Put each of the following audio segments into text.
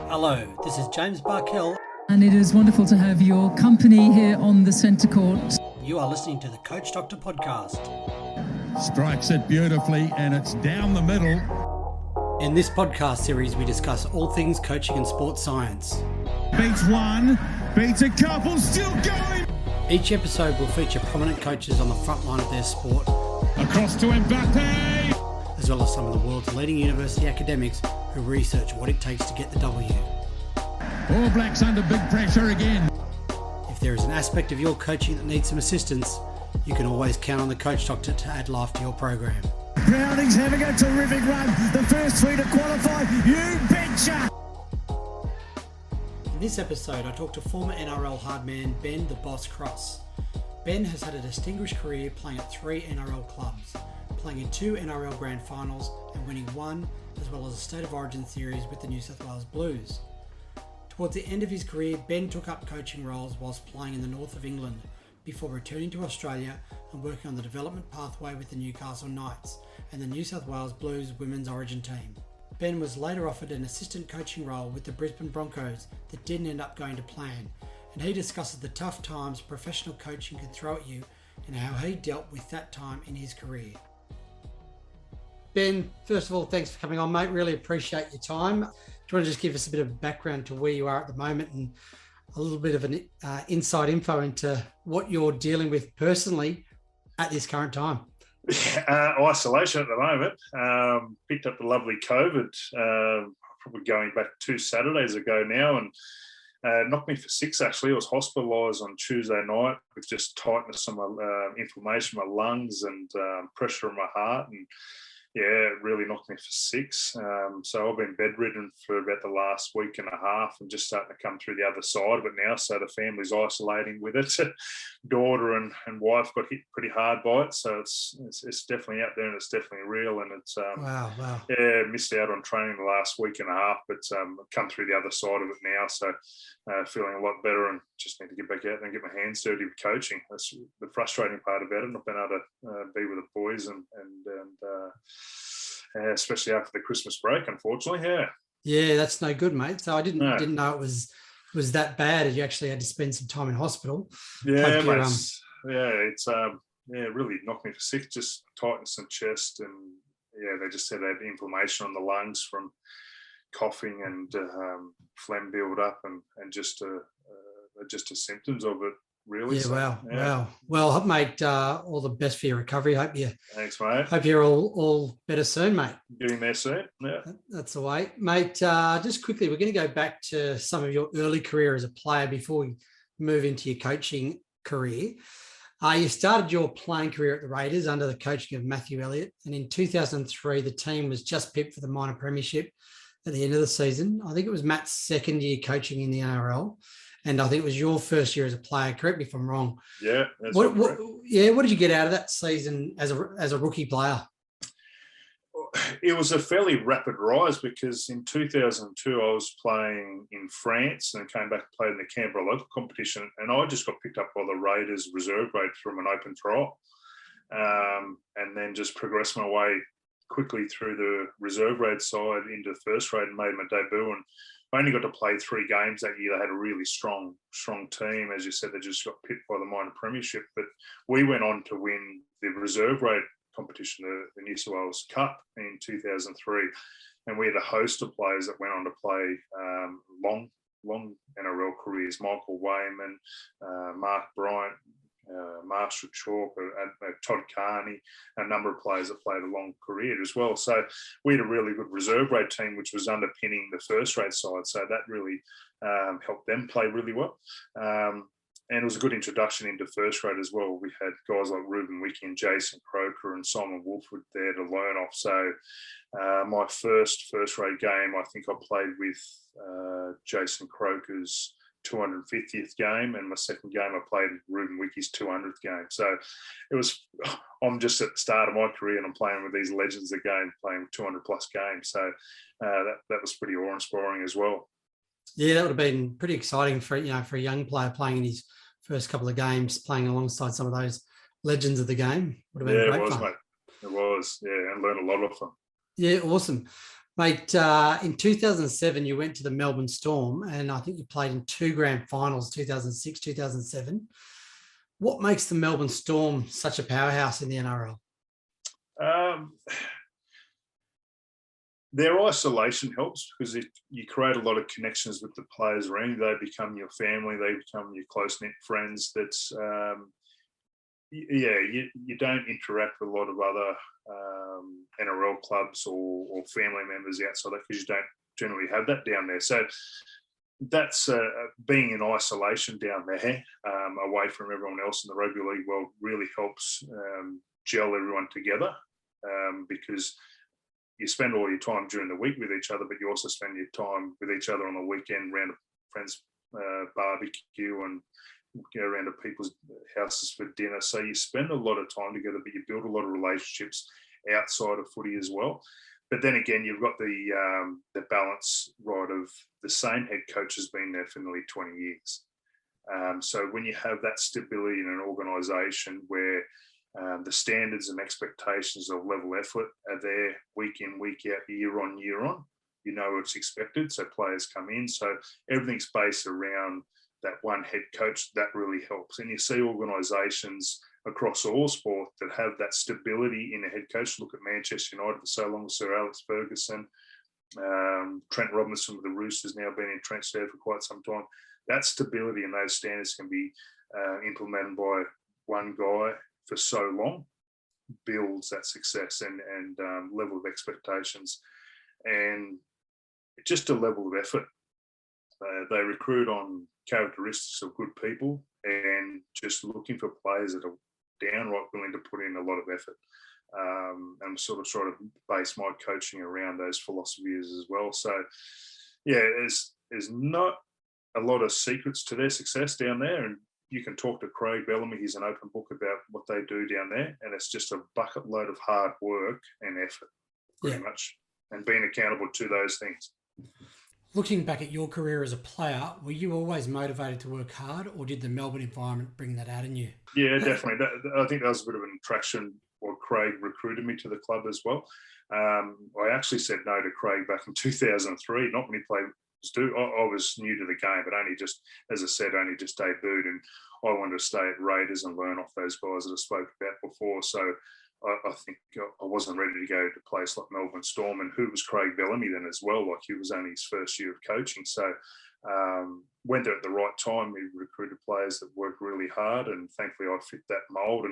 Hello, this is James Barkell. And it is wonderful to have your company here on the centre court. You are listening to the Coach Doctor podcast. Strikes it beautifully and it's down the middle. In this podcast series, we discuss all things coaching and sports science. Beats one, beats a couple, still going. Each episode will feature prominent coaches on the front line of their sport. Across to Mbappe. As well as some of the world's leading university academics who research what it takes to get the W. All Blacks under big pressure again. If there is an aspect of your coaching that needs some assistance, you can always count on the Coach Doctor to add life to your program. Browning's having a terrific run. The first three to qualify. You betcha! In this episode, I talked to former NRL hardman Ben the Boss Cross. Ben has had a distinguished career playing at 3 NRL clubs, playing in 2 NRL Grand Finals and winning 1, as well as a State of Origin series with the New South Wales Blues. Towards the end of his career, Ben took up coaching roles whilst playing in the north of England, before returning to Australia and working on the development pathway with the Newcastle Knights and the New South Wales Blues women's origin team. Ben was later offered an assistant coaching role with the Brisbane Broncos that didn't end up going to plan, and he discusses the tough times professional coaching can throw at you and how he dealt with that time in his career. Ben, first of all, thanks for coming on, mate. Really appreciate your time. Do you want to just give us a bit of background to where you are at the moment and a little bit of an inside info into what you're dealing with personally at this current time? Isolation at the moment. Picked up the lovely COVID, probably going back 2 Saturdays ago now, and knocked me for 6 actually. I was hospitalised on Tuesday night with just tightness on my inflammation in my lungs and pressure in my heart, and yeah, it really knocked me for 6. So I've been bedridden for about the last week and a half and just starting to come through the other side of it now. So the family's isolating with it. Daughter and wife got hit pretty hard by it. So it's definitely out there and it's definitely real. And it's, Wow. Yeah, missed out on training the last week and a half, but come through the other side of it now. So feeling a lot better and just need to get back out there and get my hands dirty with coaching. That's the frustrating part about it. Not being able to be with the boys and especially after the Christmas break, unfortunately. Yeah, that's no good, mate. So I didn't know it was that bad. You actually had to spend some time in hospital. Yeah, mate. It's it really knocked me for 6. Just tightness in chest, and yeah, they just said they had inflammation on the lungs from coughing and phlegm build up, and just the symptoms of it. Really? Yeah, wow. Well, mate, all the best for your recovery. Thanks, mate. Hope you're all better soon, mate. Getting there soon, yeah. That's the way. Mate, just quickly, we're going to go back to some of your early career as a player before we move into your coaching career. You started your playing career at the Raiders under the coaching of Matthew Elliott, and in 2003, the team was just pipped for the minor premiership at the end of the season. I think it was Matt's second year coaching in the NRL. And I think it was your first year as a player. Correct me if I'm wrong. Yeah. What did you get out of that season as a rookie player? It was a fairly rapid rise because in 2002 I was playing in France and came back and played in the Canberra local competition, and I just got picked up by the Raiders reserve grade from an open trial, and then just progressed my way quickly through the reserve grade side into the first grade and made my debut. And I only got to play 3 games that year. They had a really strong team. As you said, they just got pipped by the minor premiership. But we went on to win the reserve grade competition, the New South Wales Cup in 2003. And we had a host of players that went on to play long NRL careers. Michael Wayman, Mark Bryant, Marshall Chalk, Todd Carney, a number of players that played a long career as well. So we had a really good reserve grade team, which was underpinning the first grade side. So that really helped them play really well. And it was a good introduction into first grade as well. We had guys like Ruben Wiki and Jason Croker and Simon Wolfwood there to learn off. So my first grade game, I think I played with Jason Croker's 250th game, and my second game I played Ruben Wiki's 200th game. So I'm just at the start of my career and I'm playing with these legends again, playing 200 plus games. So that was pretty awe-inspiring as well. Yeah, that would have been pretty exciting for a young player playing in his first couple of games, playing alongside some of those legends of the game. Would have been great fun. Mate. It was, yeah, and learned a lot of them. Yeah, awesome. Mate, in 2007, you went to the Melbourne Storm, and I think you played in 2 grand finals, 2006, 2007. What makes the Melbourne Storm such a powerhouse in the NRL? Um, their isolation helps because you create a lot of connections with the players around you. They become your family. They become your close-knit friends. You don't interact with a lot of other NRL clubs or family members outside that because you don't generally have that down there. So that's being in isolation down there, away from everyone else in the rugby league world, really helps gel everyone together because you spend all your time during the week with each other, but you also spend your time with each other on the weekend around a friend's barbecue and go around to people's houses for dinner. So you spend a lot of time together, but you build a lot of relationships outside of footy as well. But then again, you've got the balance right of the same head coach has been there for nearly 20 years. So when you have that stability in an organisation where the standards and expectations of level effort are there week in, week out, year on, you know what's expected. So players come in. So everything's based around that one head coach. That really helps. And you see organisations across all sport that have that stability in a head coach. Look at Manchester United for so long with Sir Alex Ferguson. Trent Robinson with the Roosters now been entrenched there for quite some time. That stability and those standards can be implemented by one guy for so long, builds that success and level of expectations and just a level of effort. They recruit on characteristics of good people and just looking for players that are downright willing to put in a lot of effort. And sort of try to base my coaching around those philosophies as well. So, yeah, there's not a lot of secrets to their success down there. And you can talk to Craig Bellamy. He's an open book about what they do down there. And it's just a bucket load of hard work and effort, pretty much, and being accountable to those things. Looking back at your career as a player, were you always motivated to work hard, or did the Melbourne environment bring that out in you? Yeah, definitely. I think that was a bit of an attraction when Craig recruited me to the club as well. I actually said no to Craig back in 2003, not when he played. I was new to the game, but only just, as I said, only just debuted, and I wanted to stay at Raiders and learn off those guys that I spoke about before. So I think I wasn't ready to go to a place like Melbourne Storm, and who was Craig Bellamy then as well? Like, he was only his first year of coaching. So went there at the right time. He recruited players that worked really hard, and thankfully I fit that mould.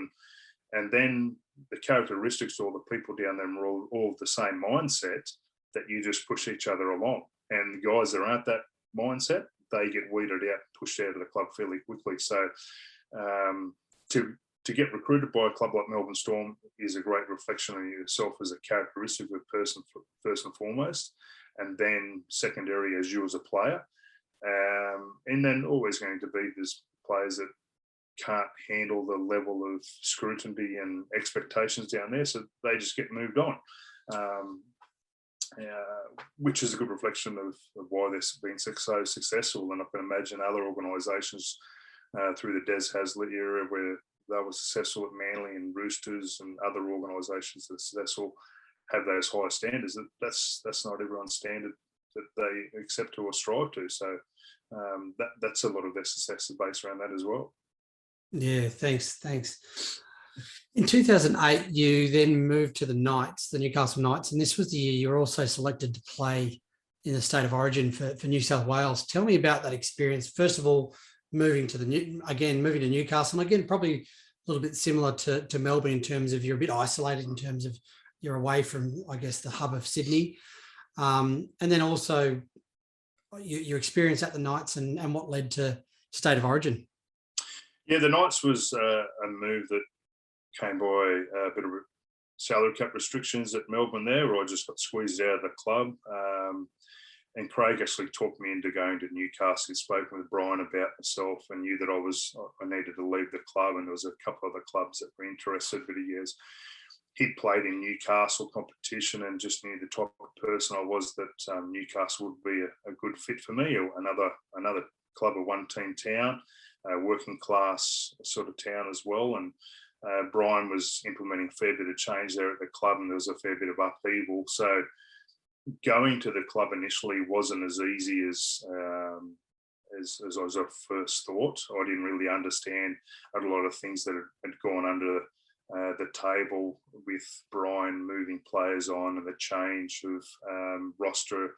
And then the characteristics of all the people down there were all of the same mindset, that you just push each other along. And the guys that aren't that mindset, they get weeded out, pushed out of the club fairly quickly. So to get recruited by a club like Melbourne Storm is a great reflection on yourself as a characteristic of a person, first and foremost, and then secondary as you as a player. And then always going to be there's players that can't handle the level of scrutiny and expectations down there, so they just get moved on. Which is a good reflection of why they've been so successful. And I can imagine other organisations through the Des Hasler era where they were successful at Manly and Roosters and other organisations that are successful have those higher standards. That's not everyone's standard that they accept to or strive to. So that's a lot of their success is based around that as well. Yeah, thanks. In 2008, you then moved to the Knights, the Newcastle Knights, and this was the year you were also selected to play in the state of origin for New South Wales. Tell me about that experience. First of all, moving to Newcastle, and again, probably a little bit similar to Melbourne in terms of you're a bit isolated in terms of you're away from, I guess, the hub of Sydney. And then also your experience at the Knights and what led to state of origin. Yeah, the Knights was a move that came by a bit of salary cap restrictions at Melbourne there, where I just got squeezed out of the club. And Craig actually talked me into going to Newcastle. He'd spoken with Brian about myself and knew that I needed to leave the club, and there was a couple of other clubs that were interested, but he'd played in Newcastle competition and just knew the type of person I was, that Newcastle would be a good fit for me, or another club, a one-team town, working class sort of town as well. And Brian was implementing a fair bit of change there at the club, and there was a fair bit of upheaval. So going to the club initially wasn't as easy as I was at first thought. I didn't really understand a lot of things that had gone under the table with Brian moving players on and the change of roster.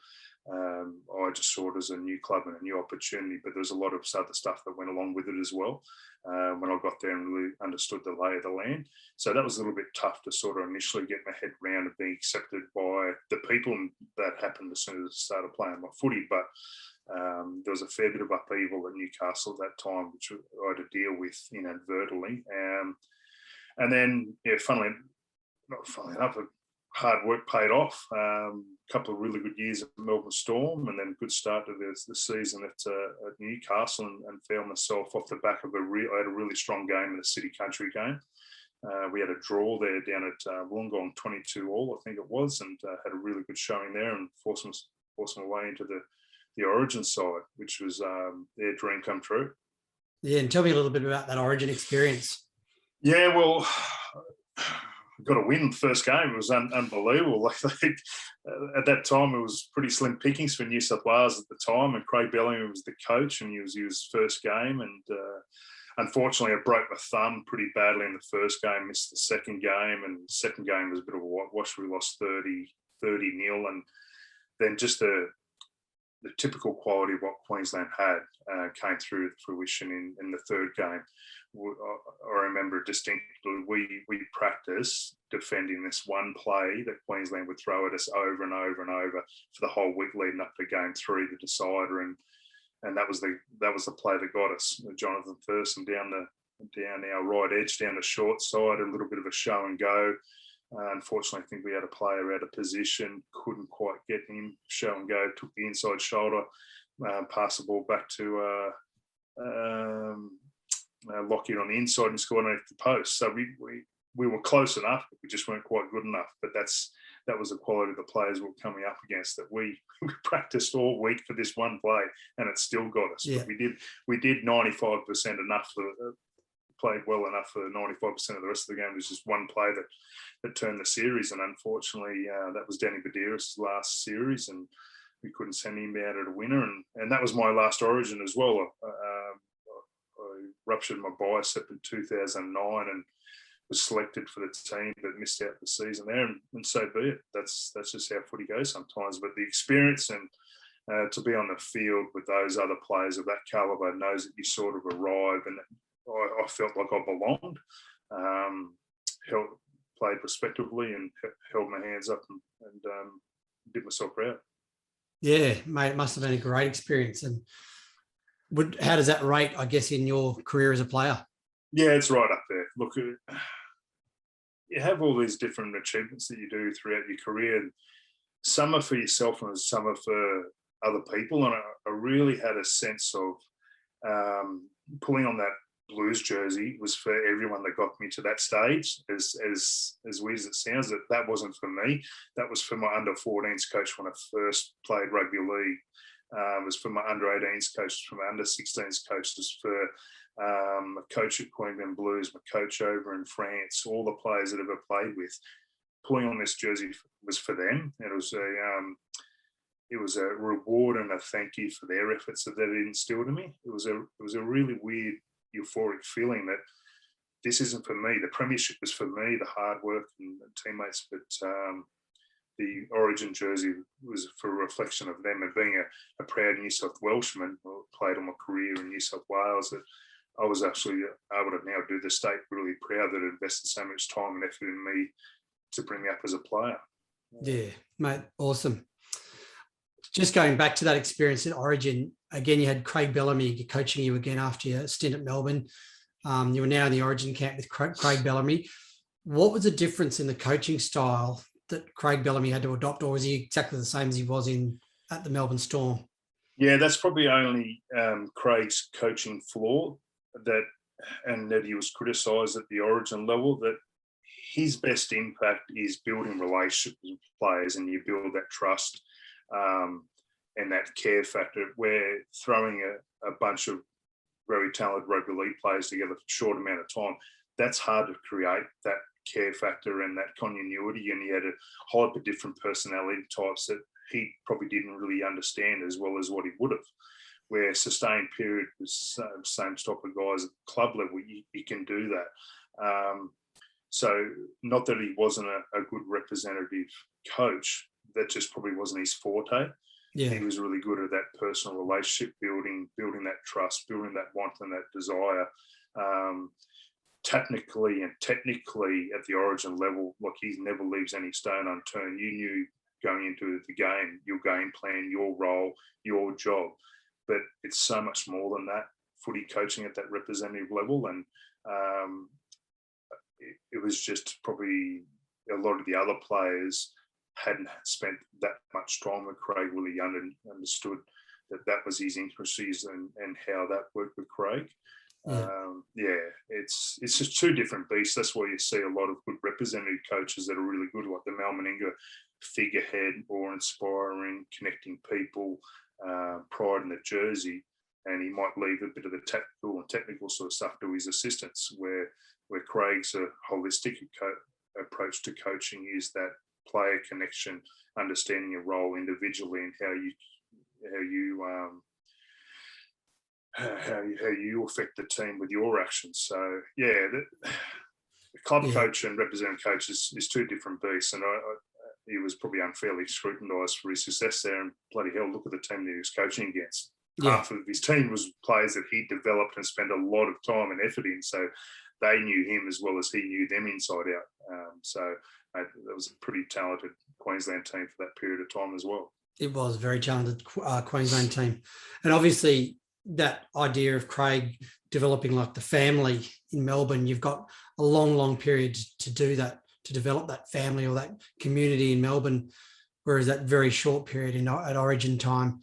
I just saw it as a new club and a new opportunity, but there's a lot of other stuff that went along with it as well when I got there and really understood the lay of the land. So that was a little bit tough to sort of initially get my head around and being accepted by the people that happened as soon as I started playing my footy. But there was a fair bit of upheaval at Newcastle at that time, which I had to deal with inadvertently. And then, not funnily enough, hard work paid off. A couple of really good years at Melbourne Storm, and then a good start to the season at Newcastle, and found myself off the back of I had a really strong game in the City Country game. We had a draw there down at Wollongong, 22-all, I think it was, and had a really good showing there and forced my way into the Origin side, which was their dream come true. Yeah, and tell me a little bit about that Origin experience. Yeah, well, got a win the first game. It was unbelievable. At that time, it was pretty slim pickings for New South Wales at the time, and Craig Bellamy was the coach, and he was his first game. And unfortunately, I broke my thumb pretty badly in the first game, missed the second game, and the second game was a bit of a whitewash. We lost 30-0, and then just the typical quality of what Queensland had came through fruition in the third game. I remember distinctly, we practiced defending this one play that Queensland would throw at us over and over and over for the whole week leading up to game 3, the decider, and that was the play that got us. Jonathan Thurston down our right edge, down the short side, a little bit of a show and go. Unfortunately, I think we had a player out of position, couldn't quite get him, show and go, took the inside shoulder, passed the ball back to Lockyer on the inside and scored underneath the post. So we were close enough, but we just weren't quite good enough. But that was the quality of the players we were coming up against, that we practiced all week for this one play, and it still got us. Yeah. But we did 95% enough played well enough for 95% of the rest of the game. It was just one play that turned the series, and unfortunately that was Danny Badira's last series, and we couldn't send him out at a winner, and that was my last Origin as well. I ruptured my bicep in 2009 and was selected for the team, but missed out the season there, and so be it. That's just how footy goes sometimes. But the experience and to be on the field with those other players of that calibre knows that you sort of arrive, and I felt like I belonged. Played respectively and held my hands up and did myself proud. Yeah, mate, it must have been a great experience. And how does that rate, I guess, in your career as a player? Yeah, it's right up there. Look, you have all these different achievements that you do throughout your career. And some are for yourself and some are for other people. And I really had a sense of pulling on that Blues jersey was for everyone that got me to that stage. As weird as it sounds, that wasn't for me. That was for my under-14s coach when I first played rugby league. It was for my under-18s coach, for my under-16s coaches, for my coach at Brisbane Blues, my coach over in France, all the players that I've ever played with. Pulling on this jersey was for them. And it was a reward and a thank you for their efforts that they instilled in me. It was a really weird, euphoric feeling that this isn't for me. The premiership was for me, the hard work and teammates, but the Origin jersey was for a reflection of them, and being a proud New South Welshman who played all my career in New South Wales, that I was actually able to now do the state really proud that it invested so much time and effort in me to bring me up as a player. Yeah, mate, awesome. Just going back to that experience at Origin, again, you had Craig Bellamy coaching you again after your stint at Melbourne. You were now in the Origin camp with Craig Bellamy. What was the difference in the coaching style that Craig Bellamy had to adopt, or was he exactly the same as he was at the Melbourne Storm? Yeah, that's probably only Craig's coaching flaw, that he was criticised at the Origin level, that his best impact is building relationships with players, and you build that trust and that care factor, where throwing a bunch of very talented rugby league players together for a short amount of time, that's hard to create that care factor and that continuity. And he had a whole lot of different personality types that he probably didn't really understand as well as what he would have. Where sustained period with same type of guys at club level, you can do that. So not that he wasn't a good representative coach, that just probably wasn't his forte. Yeah. He was really good at that personal relationship building that trust, building that want and that desire. Technically and technically at the origin level, like he never leaves any stone unturned. You knew going into the game, your game plan, your role, your job. But it's so much more than that, footy coaching at that representative level. And it was just probably a lot of the other players hadn't spent that much time with Craig, really understood that was his intricacies and how that worked with Craig. It's just two different beasts. That's why you see a lot of good representative coaches that are really good, like the Mal Meninga figurehead, or inspiring, connecting people, pride in the jersey, and he might leave a bit of the technical sort of stuff to his assistants, where Craig's a holistic approach to coaching is that player connection, understanding your role individually and how you affect the team with your actions. So the club coach and representative coach is two different beasts, and he was probably unfairly scrutinised for his success there. And bloody hell, look at the team that he was coaching against. Yeah. Half of his team was players that he developed and spent a lot of time and effort in, so they knew him as well as he knew them inside out. So that was a pretty talented Queensland team for that period of time as well. It was a very talented Queensland team. And obviously that idea of Craig developing like the family in Melbourne, you've got a long, long period to do that, to develop that family or that community in Melbourne, whereas that very short period at Origin time,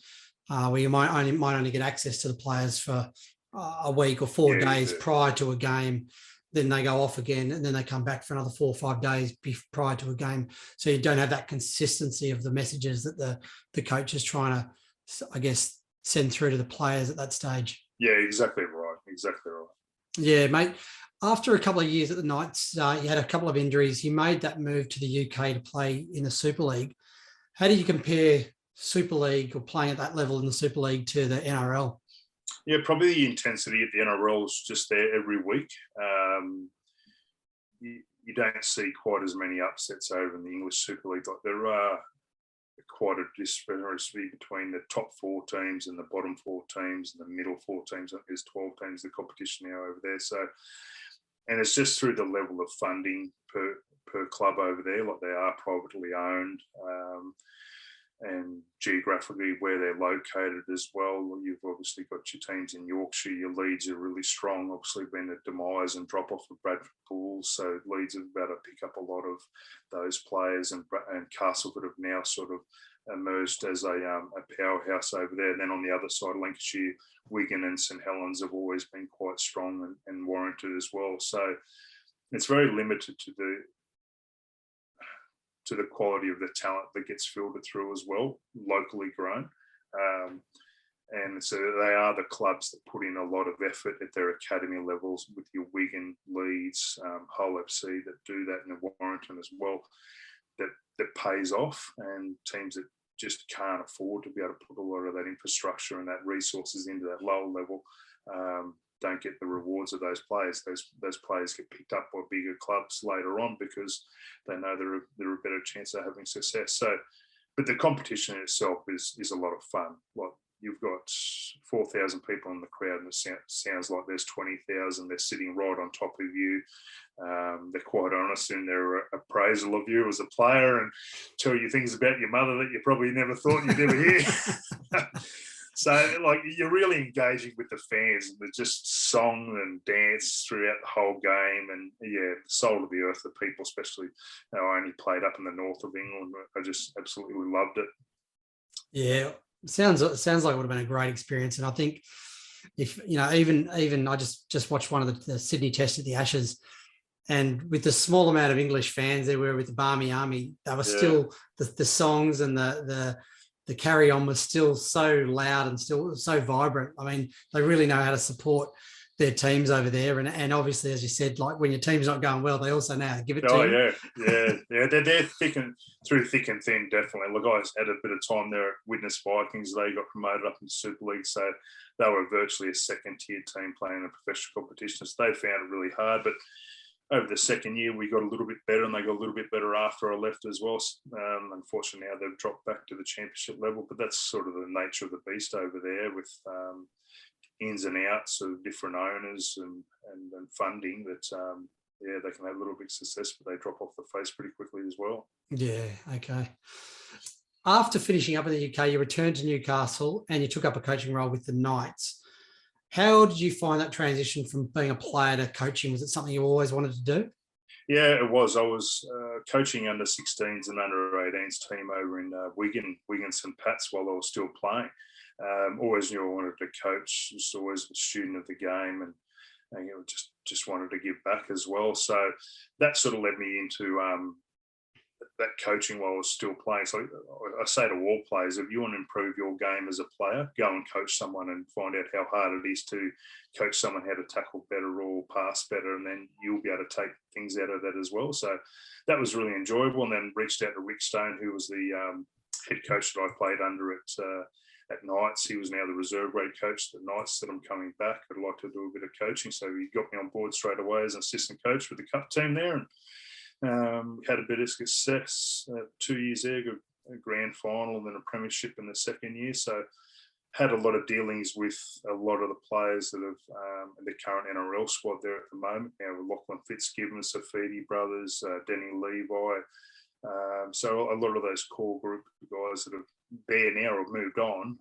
where you might only get access to the players for a week or 4 days prior to a game, then they go off again, and then they come back for another 4 or 5 days prior to a game. So you don't have that consistency of the messages that the coach is trying to, I guess, send through to the players at that stage. Yeah, exactly right. Exactly right. Yeah, mate. After a couple of years at the Knights, you had a couple of injuries. You made that move to the UK to play in the Super League. How do you compare Super League or playing at that level in the Super League to the NRL? Yeah, probably the intensity at the NRL is just there every week. You don't see quite as many upsets over in the English Super League. Like there are quite a disparity between the top 4 teams and the bottom 4 teams and the middle 4 teams. I think there's 12 teams, the competition now over there. So, and it's just through the level of funding per club over there, like they are privately owned. And geographically where they're located as well. You've obviously got your teams in Yorkshire, your Leeds are really strong, obviously been a demise and drop off of Bradford Bulls, so Leeds have about to pick up a lot of those players, and Castleford have now sort of emerged as a powerhouse over there. And then on the other side, Lancashire, Wigan and St Helens have always been quite strong and warranted as well. So it's very limited to the quality of the talent that gets filtered through as well, locally grown. And so they are the clubs that put in a lot of effort at their academy levels, with your Wigan, Leeds, Hull FC that do that, in Warrington as well, that pays off. And teams that just can't afford to be able to put a lot of that infrastructure and that resources into that lower level don't get the rewards of those players. Those players get picked up by bigger clubs later on because they know they're a better chance of having success. So, but the competition itself is a lot of fun. Like you've got 4,000 people in the crowd, and it sounds like there's 20,000. They're sitting right on top of you. They're quite honest in their appraisal of you as a player and tell you things about your mother that you probably never thought you'd ever hear. So, like, you're really engaging with the fans, and there's just song and dance throughout the whole game. And yeah, the soul of the earth, the people, especially. I only played up in the north of England. I just absolutely loved it. Yeah, sounds like it would have been a great experience. And I think if even I just watched one of the Sydney Test at the Ashes, and with the small amount of English fans there were with the Barmy Army, they were still the songs and the carry on was still so loud and still so vibrant. I mean, they really know how to support their teams over there. And obviously, as you said, like when your team's not going well, they also know how to give it to Oh, you. yeah. They're through thick and thin, definitely. Look, I had a bit of time there at Widnes Vikings. They got promoted up in the Super League, so they were virtually a second-tier team playing in a professional competition. So they found it really hard, but over the second year, we got a little bit better, and they got a little bit better after I left as well. Unfortunately, now they've dropped back to the championship level, but that's sort of the nature of the beast over there with ins and outs of different owners and funding that, they can have a little bit of success, but they drop off the face pretty quickly as well. Yeah, okay. After finishing up in the UK, you returned to Newcastle and you took up a coaching role with the Knights. How did you find that transition from being a player to coaching? Was it something you always wanted to do? Yeah, it was. I was coaching under 16s and under 18s team over in Wigan St Pat's while I was still playing. Always knew I wanted to coach. Just always a student of the game, and just wanted to give back as well. So that sort of led me into that coaching while I was still playing. So I say to all players, if you want to improve your game as a player, go and coach someone and find out how hard it is to coach someone how to tackle better or pass better, and then you'll be able to take things out of that as well. So that was really enjoyable. And then reached out to Rick Stone, who was the head coach that I played under at Knights. He was now the reserve grade coach at Knights. Said, I'm coming back. I'd like to do a bit of coaching. So he got me on board straight away as an assistant coach with the cup team there, and had a bit of success. 2 years there, got a grand final and then a premiership in the second year. So had a lot of dealings with a lot of the players that have in the current NRL squad there at the moment. Now, Lachlan Fitzgibbon, Safidi brothers, Denny Levi. So a lot of those core group of guys that are there now or moved on.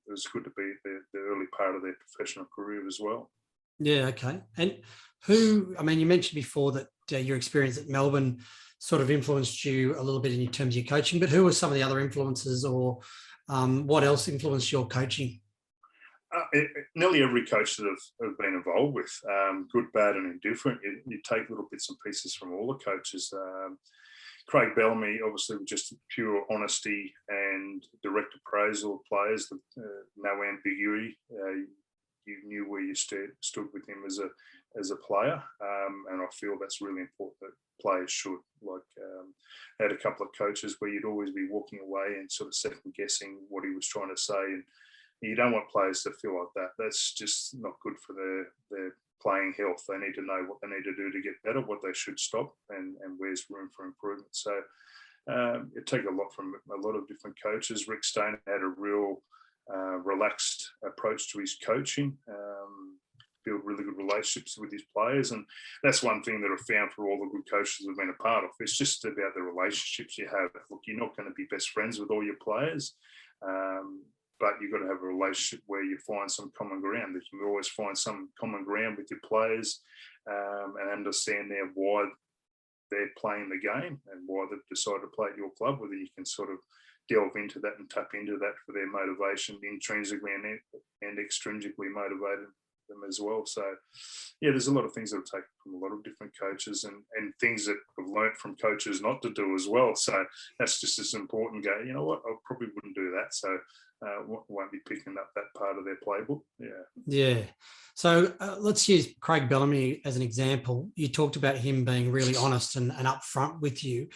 It was good to be the early part of their professional career as well. Yeah, okay. And you mentioned before that your experience at Melbourne sort of influenced you a little bit in terms of your coaching, but who were some of the other influences, or what else influenced your coaching? Nearly every coach that I've been involved with, good, bad and indifferent, you take little bits and pieces from all the coaches. Craig Bellamy, obviously, with just pure honesty and direct appraisal of players, no ambiguity. You knew where you stood with him as a player, and I feel that's really important that players should. I had a couple of coaches where you'd always be walking away and sort of second guessing what he was trying to say, and you don't want players to feel like that. That's just not good for their playing health. They need to know what they need to do to get better, what they should stop, and where's room for improvement. So it take a lot from a lot of different coaches. Rick Stone had a real relaxed approach to his coaching, build really good relationships with his players, and that's one thing that I've found for all the good coaches I've been a part of. It's just about the relationships you have. Look, you're not going to be best friends with all your players, but you've got to have a relationship where you find some common ground. That you can always find some common ground with your players, and understand why they're playing the game and why they've decided to play at your club, whether you can sort of delve into that and tap into that for their motivation, intrinsically and extrinsically motivated them as well. So, yeah, there's a lot of things that I've taken from a lot of different coaches, and things that I've learnt from coaches not to do as well. So that's just as important. Go, you know what, I probably wouldn't do that. So won't be picking up that part of their playbook. Yeah. So let's use Craig Bellamy as an example. You talked about him being really honest and upfront with you.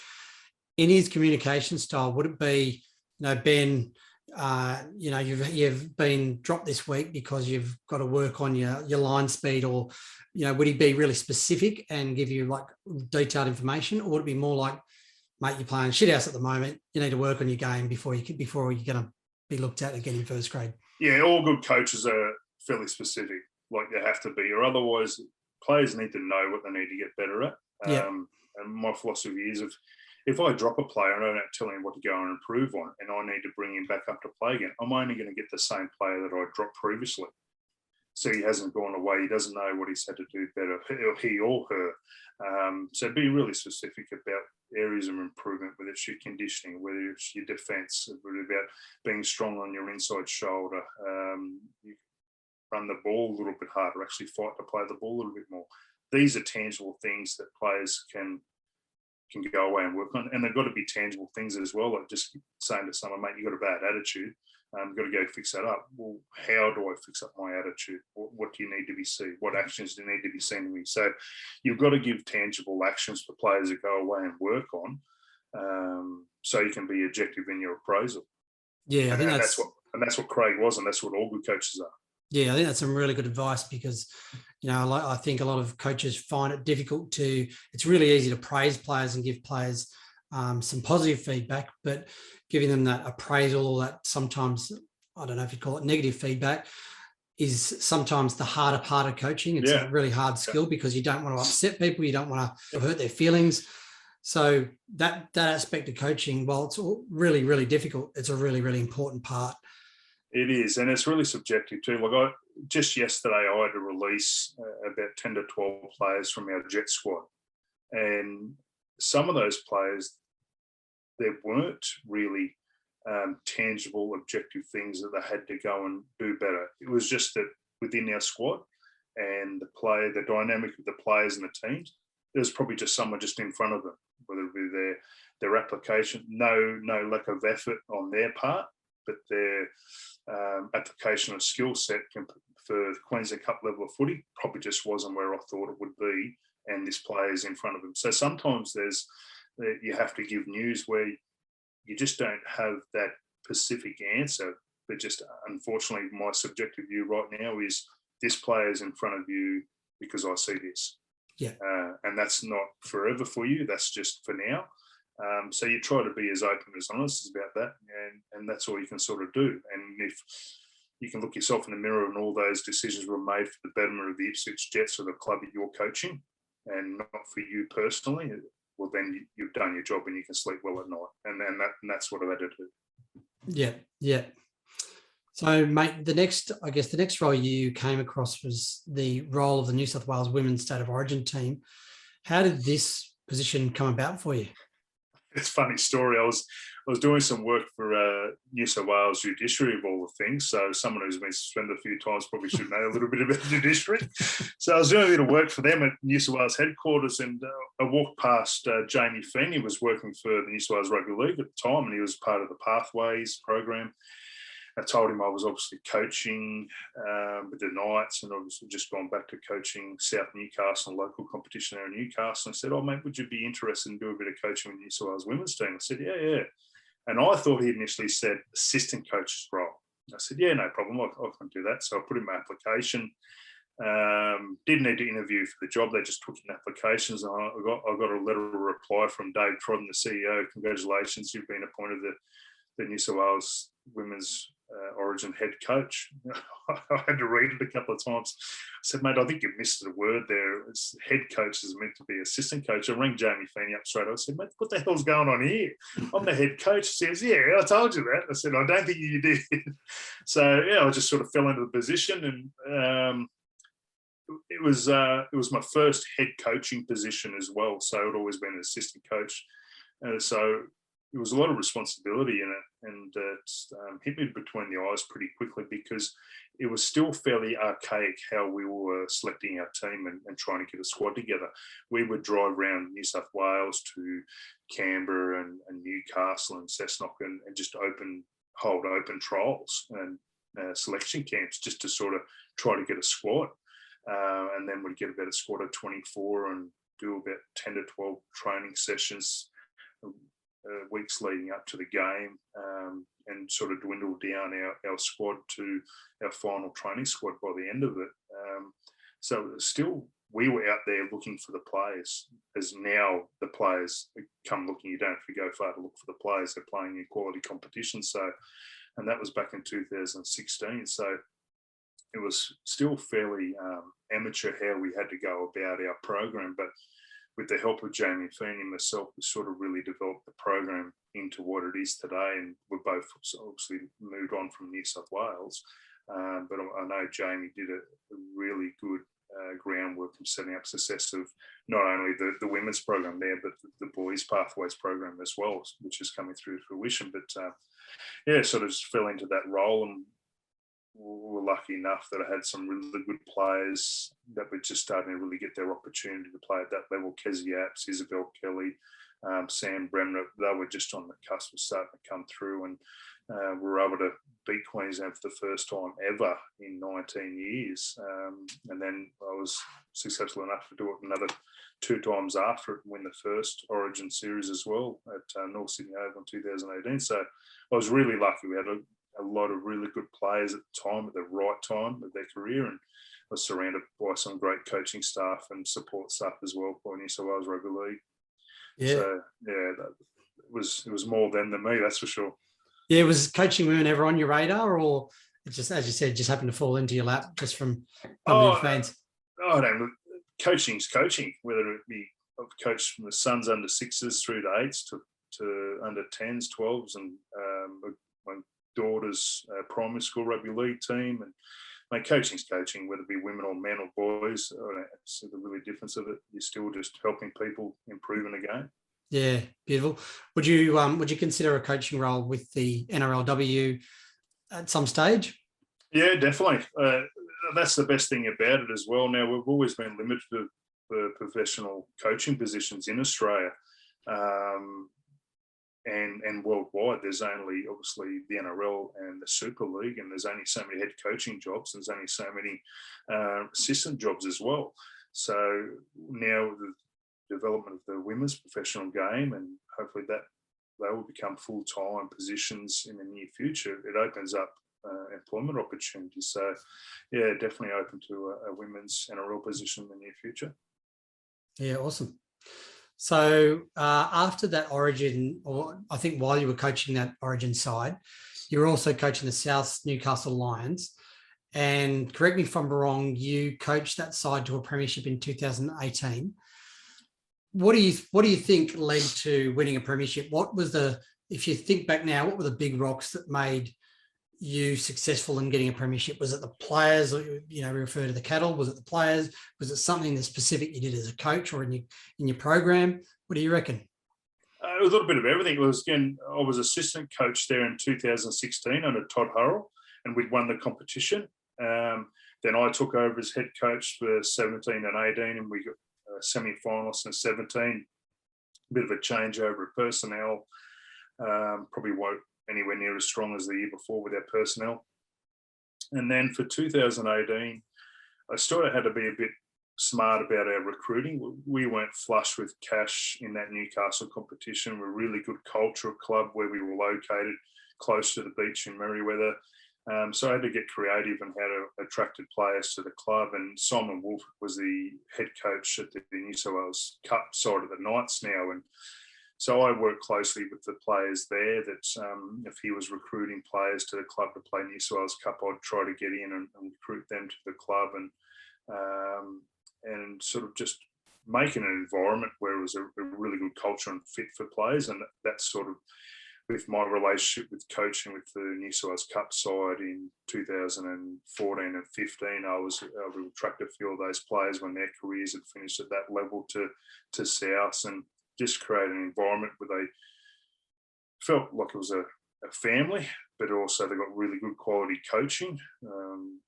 In his communication style, would it be, Ben, you've been dropped this week because you've got to work on your line speed, or, would he be really specific and give you like detailed information, or would it be more like, mate, you're playing shithouse at the moment, you need to work on your game before you're going to be looked at again in first grade? Yeah, all good coaches are fairly specific, like they have to be, or otherwise players need to know what they need to get better at. And my philosophy is, if I drop a player and I don't tell him what to go and improve on, and I need to bring him back up to play again, I'm only going to get the same player that I dropped previously. So he hasn't gone away. He doesn't know what he's had to do better, he or her. So be really specific about areas of improvement, whether it's your conditioning, whether it's your defence, whether it's about being strong on your inside shoulder. You run the ball a little bit harder, actually fight to play the ball a little bit more. These are tangible things that players can go away and work on, and they've got to be tangible things as well. Like just saying to someone, mate, you've got a bad attitude. got to go fix that up. Well, how do I fix up my attitude? What do you need to be seen? What actions do need to be seen to me? So you've got to give tangible actions for players to go away and work on, so you can be objective in your appraisal. Yeah, I think that's what Craig was, and that's what all good coaches are. Yeah, I think that's some really good advice because, I think a lot of coaches find it difficult it's really easy to praise players and give players some positive feedback, but giving them that appraisal or that sometimes, I don't know if you call it negative feedback, is sometimes the harder part of coaching. It's a really hard skill because you don't want to upset people. You don't want to hurt their feelings. So that aspect of coaching, while it's really, really difficult, it's a really, really important part. It is, and it's really subjective too. Like just yesterday, I had to release about 10 to 12 players from our jet squad, and some of those players, there weren't really tangible, objective things that they had to go and do better. It was just that within our squad and the dynamic of the players and the teams, there was probably just someone just in front of them, whether it be their application, no lack of effort on their part, but their application of skill set for Queensland Cup level of footy probably just wasn't where I thought it would be, and this player is in front of them. So sometimes you have to give news where you just don't have that specific answer, but just unfortunately my subjective view right now is this player is in front of you because I see this. Yeah. And that's not forever for you, that's just for now. So you try to be as open as honest about that, and that's all you can sort of do. And if you can look yourself in the mirror and all those decisions were made for the betterment of the Ipswich Jets or the club that you're coaching and not for you personally, well, then you've done your job and you can sleep well at night. And that's what I've had to do. Yeah. So, mate, the next role you came across was the role of the New South Wales Women's State of Origin team. How did this position come about for you? It's a funny story. I was doing some work for New South Wales Judiciary of all the things. So someone who's been suspended a few times probably should know a little bit about the judiciary. So I was doing a bit of work for them at New South Wales headquarters, and I walked past Jamie Feeney, who was working for the New South Wales Rugby League at the time, and he was part of the Pathways program. I told him I was obviously coaching with the Knights, and obviously just gone back to coaching South Newcastle, local competition there in Newcastle. I said, "Oh, mate, would you be interested in doing a bit of coaching with New South Wales women's team?" I said, yeah. And I thought he initially said assistant coach's role. I said, yeah, no problem, I can do that. So I put in my application. Didn't need to interview for the job. They just took in applications. And I got a letter of reply from Dave Trodden, the CEO. Congratulations, you've been appointed the New South Wales Women's Origin head coach. I had to read it a couple of times. I said, mate, I think you missed a word there. It's head coach is meant to be assistant coach. I rang Jamie Feeney up straight. I said, mate, what the hell's going on here? I'm the head coach. He says, yeah, I told you that. I said, I don't think you did. So yeah, I just sort of fell into the position, and it was my first head coaching position as well. So I'd always been an assistant coach. So it was a lot of responsibility in it, and it hit me between the eyes pretty quickly because it was still fairly archaic how we were selecting our team and trying to get a squad together. We would drive around New South Wales to Canberra and Newcastle and Cessnock and just hold open trials and selection camps just to sort of try to get a squad. And then we'd get about a squad of 24 and do about 10 to 12 training sessions weeks leading up to the game, and sort of dwindle down our squad to our final training squad by the end of it. So still, we were out there looking for the players, as now the players come looking. You don't have to go far to look for the players. They're playing in quality competition. So, and that was back in 2016. So it was still fairly amateur how we had to go about our program, but with the help of Jamie Feeney and myself, we sort of really developed the program into what it is today. And we're both obviously moved on from New South Wales. But I know Jamie did a really good groundwork in setting up success of not only the women's program there, but the boys' pathways program as well, which is coming through fruition. But yeah, sort of just fell into that role, and we were lucky enough that I had some really good players that were just starting to really get their opportunity to play at that level. Kezzy Apps, Isabel Kelly, Sam Bremner, they were just on the cusp of starting to come through. And we were able to beat Queensland for the first time ever in 19 years. And then I was successful enough to do it another 2 times after it and win the first Origin series as well at North Sydney Oval in 2018. So I was really lucky. We had a lot of really good players at the time, at the right time of their career, and I was surrounded by some great coaching staff and support staff as well by New South Wales Rugby League. Yeah. So yeah, it was more them than me, that's for sure. Yeah, was coaching women ever on your radar, or it just, as you said, just happened to fall into your lap just from fans? I don't. Coaching's coaching, whether it be I've coached from the sons under 6s through to 8s to under 10s, 12s, and my daughter's primary school rugby league team. And my coaching's coaching, whether it be women or men or boys. I don't see the really difference of it. You're still just helping people improve in the game. Yeah, beautiful. Would you consider a coaching role with the NRLW at some stage? Yeah, definitely. That's the best thing about it as well. Now, we've always been limited to professional coaching positions in Australia, and worldwide. There's only obviously the NRL and the Super League, and there's only so many head coaching jobs. There's only so many assistant jobs as well. So now the development of the women's professional game, and hopefully that they will become full-time positions in the near future. It opens up employment opportunities. So yeah, definitely open to a women's NRL position in the near future. Yeah, awesome. So after that Origin, or I think while you were coaching that Origin side, you were also coaching the South Newcastle Lions. And correct me if I'm wrong, you coached that side to a premiership in 2018. What do you think led to winning a premiership? If you think back now, what were the big rocks that made you successful in getting a premiership? Was it the players? We refer to the cattle. Was it the players? Was it something that's specific you did as a coach or in your program? What do you reckon? It was a little bit of everything. I was assistant coach there in 2016 under Todd Hurrell, and we'd won the competition. Then I took over as head coach for 17 and 18, and we got semi-finalists in 17. A bit of a changeover of personnel. Probably won't anywhere near as strong as the year before with our personnel. And then for 2018, I sort of had to be a bit smart about our recruiting. We weren't flush with cash in that Newcastle competition. We're a really good cultural club where we were located close to the beach in Merewether. So I had to get creative on how to attract players to the club. And Simon Wolf was the head coach at the New South Wales Cup side of the Knights now. And so I worked closely with the players there that if he was recruiting players to the club to play New South Wales Cup, I'd try to get in and recruit them to the club and sort of just making an environment where it was a really good culture and fit for players. And that's sort of with my relationship with coaching with the New South Wales Cup side in 2014 and 15, I was able to attract a few of those players when their careers had finished at that level to South, and just create an environment where they felt like it was a family, but also they got really good quality coaching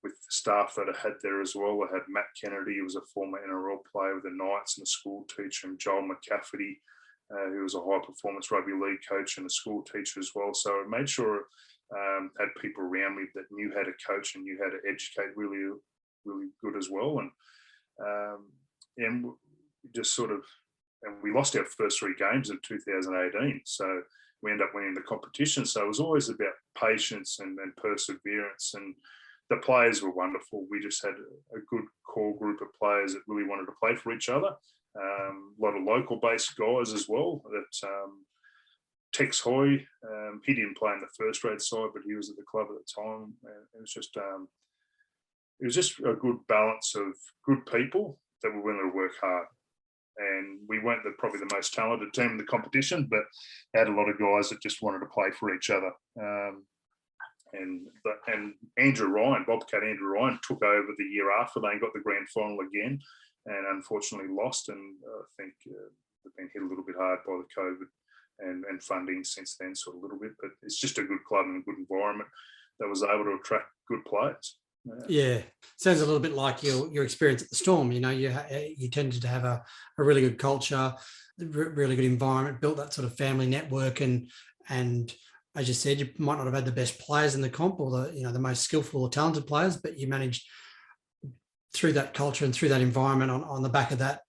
with the staff that I had there as well. I had Matt Kennedy, who was a former NRL player with the Knights and a school teacher, and Joel McCafferty, who was a high-performance rugby league coach and a school teacher as well. So I made sure I had people around me that knew how to coach and knew how to educate really, really good as well. And just sort of, and we lost our first 3 games in 2018. So we ended up winning the competition. So it was always about patience and perseverance. And the players were wonderful. We just had a good core group of players that really wanted to play for each other. A lot of local-based guys as well. That Tex Hoy, he didn't play in the first grade side, but he was at the club at the time. It was just a good balance of good people that were willing to work hard. And we weren't probably the most talented team in the competition, but had a lot of guys that just wanted to play for each other. And Andrew Ryan, Bobcat Andrew Ryan, took over the year after they got the grand final again, and unfortunately lost. And I think they've been hit a little bit hard by the COVID and funding since then, sort of a little bit. But it's just a good club and a good environment that was able to attract good players. Yeah, sounds a little bit like your experience at the Storm. You tended to have a really good culture, really good environment, built that sort of family network, and as you said, you might not have had the best players in the comp or the most skillful or talented players, but you managed through that culture and through that environment on the back of that,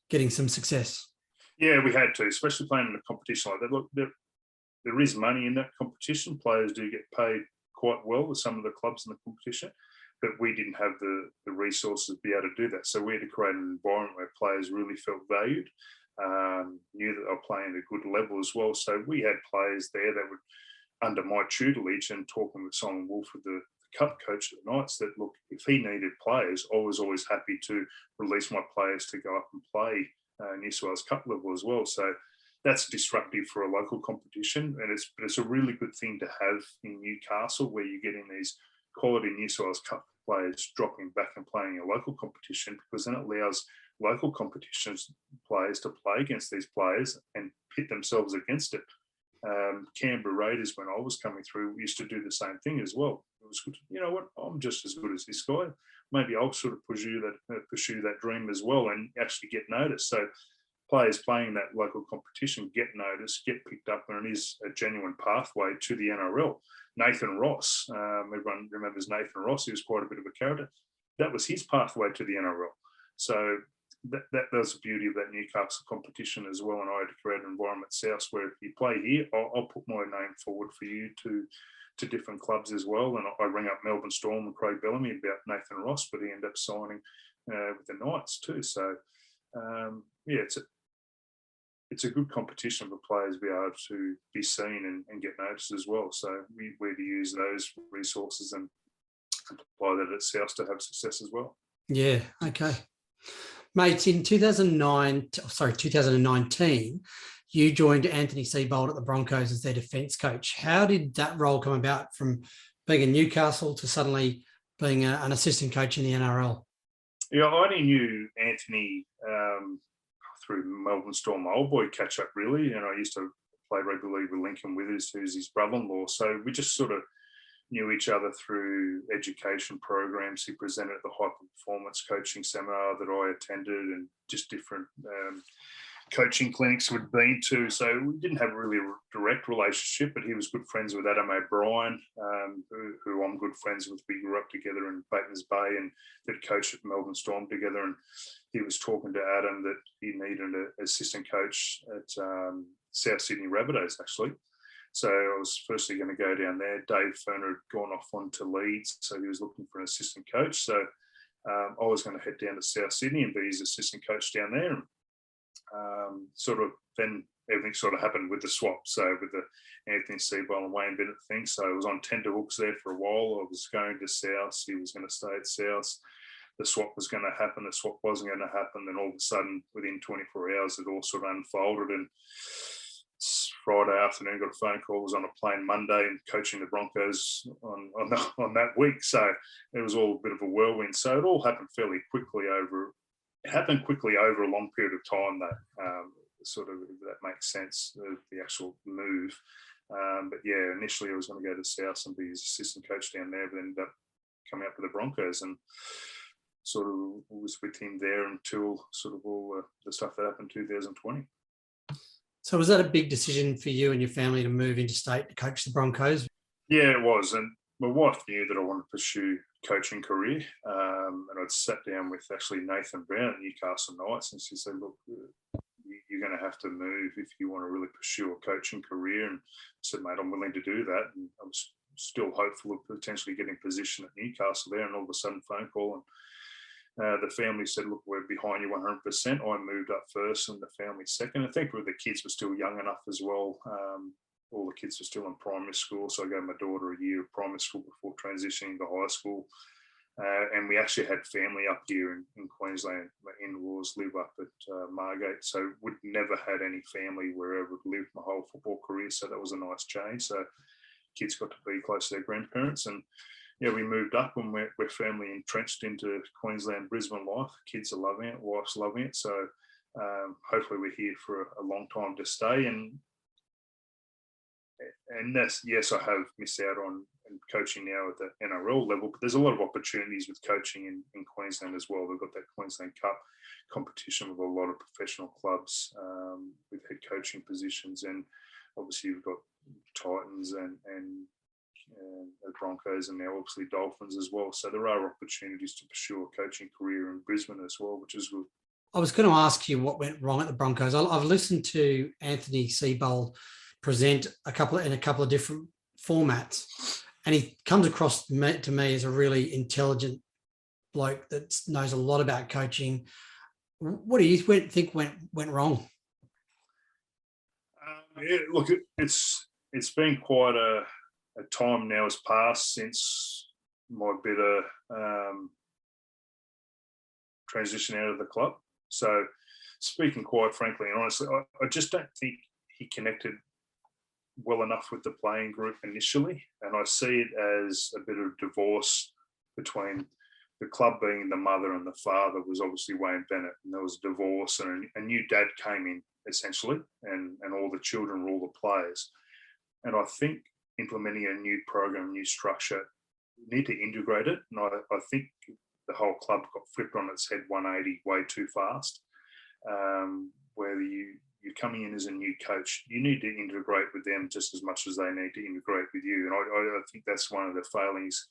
getting some success. Yeah, we had to, especially playing in a competition like that. Look, there is money in that competition. Players do get paid quite well with some of the clubs in the competition, but we didn't have the resources to be able to do that. So we had to create an environment where players really felt valued, knew that they were playing at a good level as well. So we had players there that would, under my tutelage and talking with Simon Wolf, with the cup coach at the Knights, that look, if he needed players, I was always happy to release my players to go up and play New South Wales Cup level as well. So that's disruptive for a local competition, and it's a really good thing to have in Newcastle, where you're getting these quality New South Wales Cup players dropping back and playing a local competition, because then it allows local competitions players to play against these players and pit themselves against it. Canberra Raiders, when I was coming through, used to do the same thing as well. It was good. You know what? I'm just as good as this guy. Maybe I'll sort of pursue that dream as well and actually get noticed. So players playing that local competition get noticed, get picked up, and it is a genuine pathway to the NRL. Nathan Ross, everyone remembers Nathan Ross. He was quite a bit of a character. That was his pathway to the NRL. So that was the beauty of that Newcastle competition as well. And I had to create an environment south where if you play here, I'll put my name forward for you to different clubs as well. And I rang up Melbourne Storm and Craig Bellamy about Nathan Ross, but he ended up signing with the Knights too. So yeah, it's a good competition for players to be able to be seen and get noticed as well. So we had to use those resources and apply that at South to have success as well. Yeah, okay. Mate, in 2019, you joined Anthony Seibold at the Broncos as their defence coach. How did that role come about from being in Newcastle to suddenly being an assistant coach in the NRL? Yeah, I only knew Anthony through Melbourne Storm, my old boy catch up really. And I used to play rugby league with Lincoln Withers, who's his brother-in-law. So we just sort of knew each other through education programs. He presented at the high performance coaching seminar that I attended, and just different coaching clinics we'd been to. So we didn't have really a direct relationship, but he was good friends with Adam O'Brien, who I'm good friends with. We grew up together in Batemans Bay and did coach at Melbourne Storm together. And he was talking to Adam that he needed an assistant coach at South Sydney Rabbitohs, actually. So I was firstly going to go down there. Dave Ferner had gone off on to Leeds, so he was looking for an assistant coach. So I was going to head down to South Sydney and be his assistant coach down there. And sort of then everything sort of happened with the swap. So with the Anthony Seibold and Wayne Bennett thing. So I was on tenterhooks there for a while. I was going to South. He was going to stay at South. The swap was going to happen. The swap wasn't going to happen. Then all of a sudden, within 24 hours, it all sort of unfolded. And Friday afternoon, got a phone call. Was on a plane Monday and coaching the Broncos on that week. So it was all a bit of a whirlwind. So it all happened fairly quickly over. It happened quickly over a long period of time, though. Sort of, if that makes sense, the actual move. But yeah, initially I was going to go to South and be his assistant coach down there, but ended up coming up with the Broncos and sort of was with him there until sort of all the stuff that happened in 2020. So was that a big decision for you and your family to move interstate to coach the Broncos? Yeah, it was. And my wife knew that I wanted to pursue coaching career. And I'd sat down with actually Nathan Brown at Newcastle Knights, and she said, look, you're going to have to move if you want to really pursue a coaching career. And I said, mate, I'm willing to do that. And I was still hopeful of potentially getting a position at Newcastle there. And all of a sudden, phone call, and the family said, look, we're behind you 100%. I moved up first and the family second. I think the kids were still young enough as well. All the kids were still in primary school. So I gave my daughter a year of primary school before transitioning to high school. And we actually had family up here in Queensland. My in-laws live up at Margate. So we'd never had any family wherever I'd lived my whole football career. So that was a nice change. So kids got to be close to their grandparents. And yeah, we moved up and we're family entrenched into Queensland, Brisbane life. Kids are loving it, wife's loving it. So hopefully we're here for a long time to stay. And that's, yes, I have missed out on coaching now at the NRL level, but there's a lot of opportunities with coaching in Queensland as well. We've got that Queensland Cup competition with a lot of professional clubs with head coaching positions. And obviously we've got Titans and the Broncos, and now obviously Dolphins as well. So there are opportunities to pursue a coaching career in Brisbane as well, which is good. I was going to ask you what went wrong at the Broncos. I've listened to Anthony Seibold present in a couple of different formats, and he comes across to me as a really intelligent bloke that knows a lot about coaching. What do you think went wrong? Look, it's been quite a time now has passed since my bit of transition out of the club. So, speaking quite frankly and honestly, I just don't think he connected well enough with the playing group initially, and I see it as a bit of divorce between the club being the mother and the father was obviously Wayne Bennett, and there was a divorce, and a new dad came in essentially, and all the children were all the players. And I think implementing a new program, new structure, you need to integrate it. And I think the whole club got flipped on its head 180 way too fast. Where you're coming in as a new coach, you need to integrate with them just as much as they need to integrate with you. And I think that's one of the failings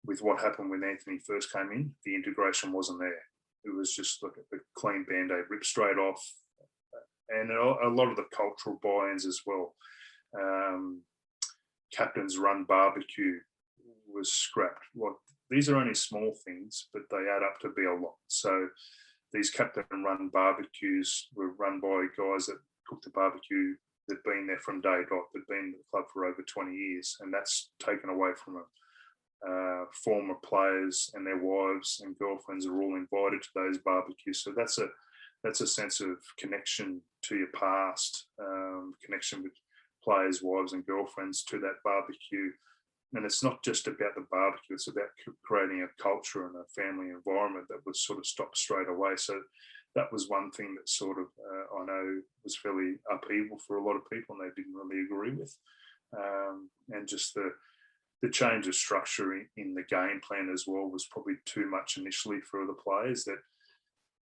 with what happened when Anthony first came in. The integration wasn't there. It was just like a clean Band-Aid, ripped straight off. And a lot of the cultural buy-ins as well. Captain's run barbecue was scrapped. Like, these are only small things, but they add up to be a lot. So these captain run barbecues were run by guys that cooked the barbecue, that'd been there from day dot, that'd been in the club for over 20 years. And that's taken away from them. Former players and their wives and girlfriends are all invited to those barbecues. So that's a sense of connection to your past, connection with players' wives and girlfriends to that barbecue. And it's not just about the barbecue, it's about creating a culture and a family environment that was sort of stopped straight away. So that was one thing that sort of, I know, was fairly upheaval for a lot of people, and they didn't really agree with. And just the change of structure in the game plan as well was probably too much initially for the players. That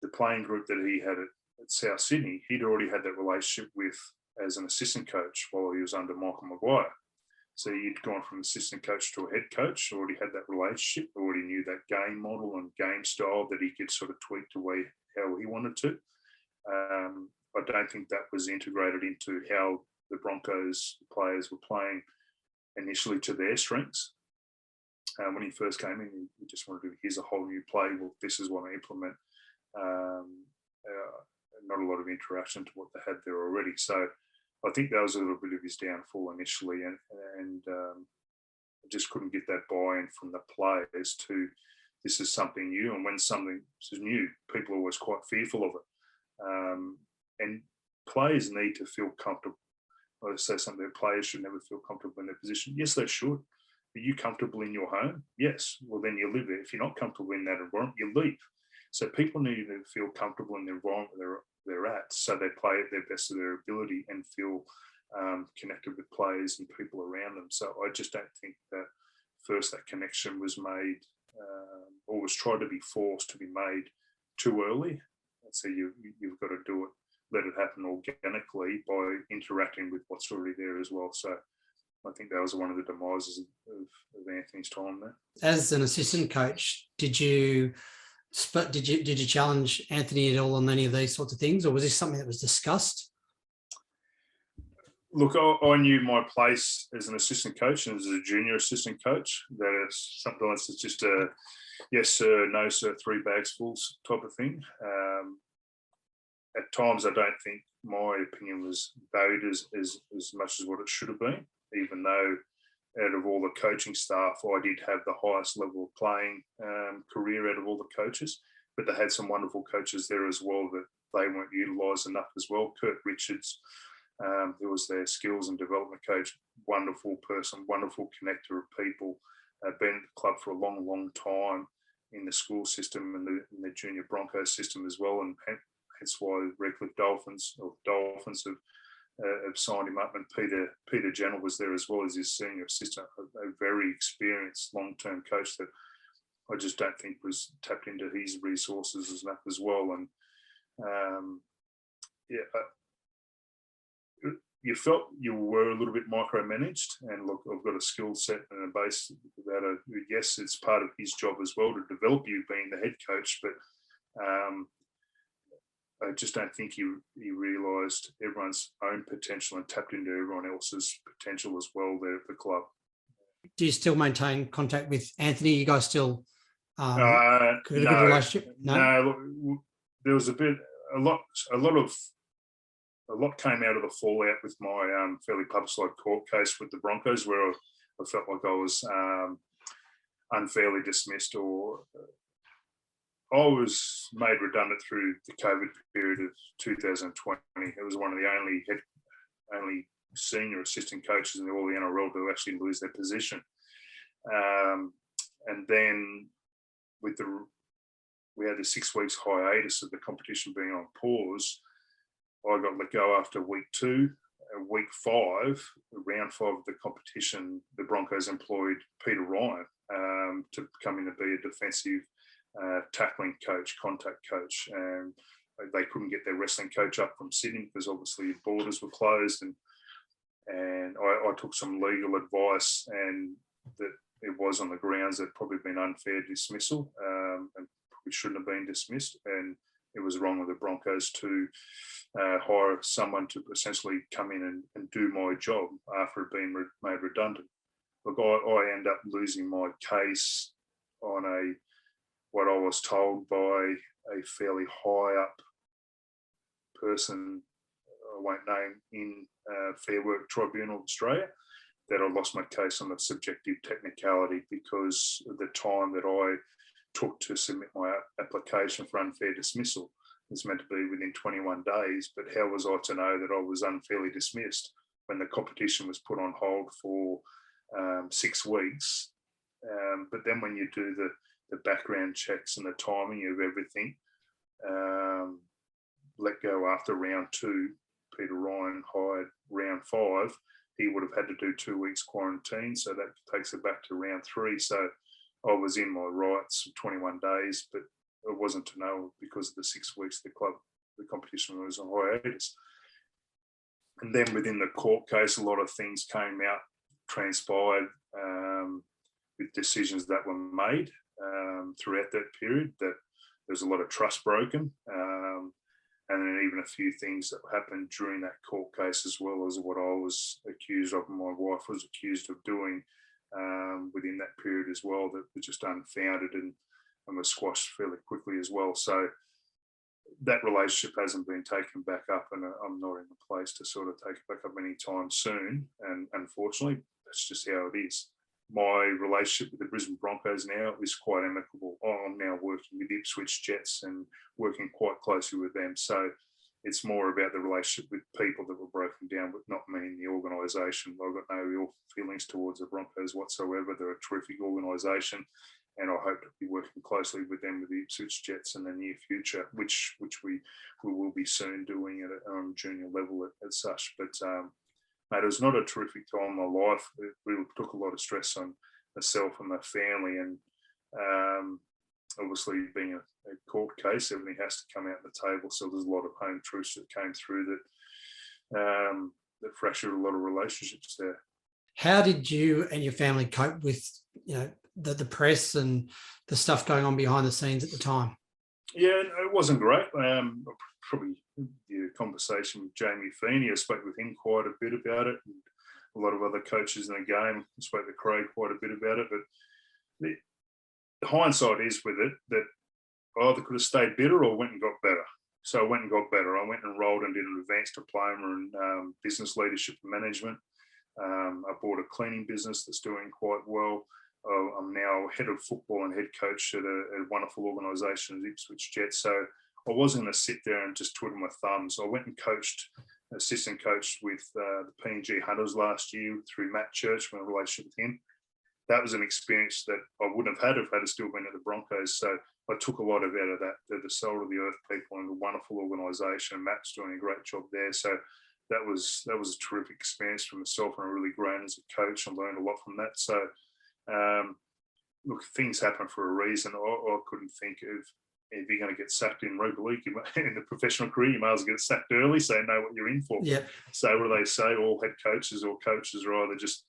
the playing group that he had at South Sydney, he'd already had that relationship with as an assistant coach while he was under Michael Maguire. So he'd gone from assistant coach to a head coach, already had that relationship, already knew that game model and game style that he could sort of tweak to how he wanted to. I don't think that was integrated into how the Broncos players were playing initially to their strengths. When he first came in, he just wanted to, here's a whole new play. Well, this is what I implement. Not a lot of interaction to what they had there already. So I think that was a little bit of his downfall initially, and I just couldn't get that buy-in from the players to this is something new. And when something is new, people are always quite fearful of it. And players need to feel comfortable. I say something that players should never feel comfortable in their position. Yes, they should. Are you comfortable in your home? Yes. Well, then you live there. If you're not comfortable in that environment, you leave. So people need to feel comfortable in the environment they're at, so they play at their best of their ability and feel connected with players and people around them. So I just don't think that first that connection was made or was tried to be forced to be made too early. So you've got to do it, let it happen organically by interacting with what's already there as well. So I think that was one of the demises of Anthony's time there. As an assistant coach, did you challenge Anthony at all on any of these sorts of things, or was this something that was discussed? Look, I knew my place as an assistant coach and as a junior assistant coach. That sometimes it's just a yes sir, no sir, 3 bags full type of thing. At times, I don't think my opinion was valued as much as what it should have been, even though out of all the coaching staff, I did have the highest level of playing career out of all the coaches, but they had some wonderful coaches there as well that they weren't utilised enough as well. Kurt Richards, who was their skills and development coach, wonderful person, wonderful connector of people, been at the club for a long, long time in the school system and the junior Broncos system as well, and hence why Redcliffe Dolphins have signed him up, and Peter Jennell was there as well as his senior assistant, a very experienced long-term coach that I just don't think was tapped into his resources enough as well. And you felt you were a little bit micromanaged. And look, I've got a skill set and a base that yes, it's part of his job as well to develop you being the head coach, but I just don't think he realised everyone's own potential and tapped into everyone else's potential as well there at the club. Do you still maintain contact with Anthony? You guys still got a good No, relationship? No, look, there was a lot came out of the fallout with my fairly publicised court case with the Broncos, where I felt like I was unfairly dismissed, or I was made redundant through the COVID period of 2020. It was one of the only senior assistant coaches in all the NRL to actually lose their position. And then we had the 6 weeks hiatus of the competition being on pause. I got let go after week 2. Week 5, round 5 of the competition, the Broncos employed Peter Ryan to come in and be a defensive tackling coach, contact coach. And they couldn't get their wrestling coach up from Sydney because obviously borders were closed. And I took some legal advice, and that it was on the grounds that probably been unfair dismissal and probably shouldn't have been dismissed. And it was wrong of the Broncos to hire someone to essentially come in and do my job after it being made redundant. Look, I end up losing my case on what I was told by a fairly high up person, I won't name, in Fair Work Tribunal Australia, that I lost my case on a subjective technicality because of the time that I took to submit my application for unfair dismissal. It's meant to be within 21 days, but how was I to know that I was unfairly dismissed when the competition was put on hold for 6 weeks? But then when you do the background checks and the timing of everything, let go after round 2, Peter Ryan hired round 5, he would have had to do 2 weeks quarantine. So that takes it back to round 3. So I was in my rights for 21 days, but it wasn't to know because of the 6 weeks the competition was on hiatus. And then within the court case, a lot of things came out, transpired with decisions that were made throughout that period, that there's a lot of trust broken. And then even a few things that happened during that court case, as well as what I was accused of and my wife was accused of doing within that period as well, that were just unfounded and were squashed fairly quickly as well. So that relationship hasn't been taken back up, and I'm not in a place to sort of take it back up anytime soon. And unfortunately, that's just how it is. My relationship with the Brisbane Broncos now is quite amicable. I'm now working with Ipswich Jets and working quite closely with them. So it's more about the relationship with people that were broken down, but not me in the organisation. I've got no real feelings towards the Broncos whatsoever. They're a terrific organisation, and I hope to be working closely with them with the Ipswich Jets in the near future, which we will be soon doing at a junior level as such. But mate, it was not a terrific time in my life. It really took a lot of stress on myself and my family, and obviously being a court case, everything has to come out on the table. So there's a lot of home truths that came through that fractured a lot of relationships there. How did you and your family cope with, the press and the stuff going on behind the scenes at the time? Yeah, it wasn't great. Probably the conversation with Jamie Feeney, I spoke with him quite a bit about it, and a lot of other coaches in the game. I spoke to Craig quite a bit about it, but the hindsight is with it that I either could have stayed bitter or went and got better. So I went and got better. I went and enrolled and did an advanced diploma in business leadership and management. I bought a cleaning business that's doing quite well. I'm now head of football and head coach at a wonderful organisation, Ipswich Jets. So I wasn't going to sit there and just twiddle my thumbs. I went and assistant coached with the PNG Hunters last year through Matt Church, my relationship with him. That was an experience that I wouldn't have had if I had still been at the Broncos. So I took a lot out of that. They're the soul of the earth people and a wonderful organisation. Matt's doing a great job there. So that was a terrific experience for myself, and I really grown as a coach and learned a lot from that. So look, things happen for a reason. I couldn't think of if you're going to get sacked in rugby league in the professional career, you may as well get sacked early so you know what you're in for. Yeah. So what do they say? All head coaches or coaches are either just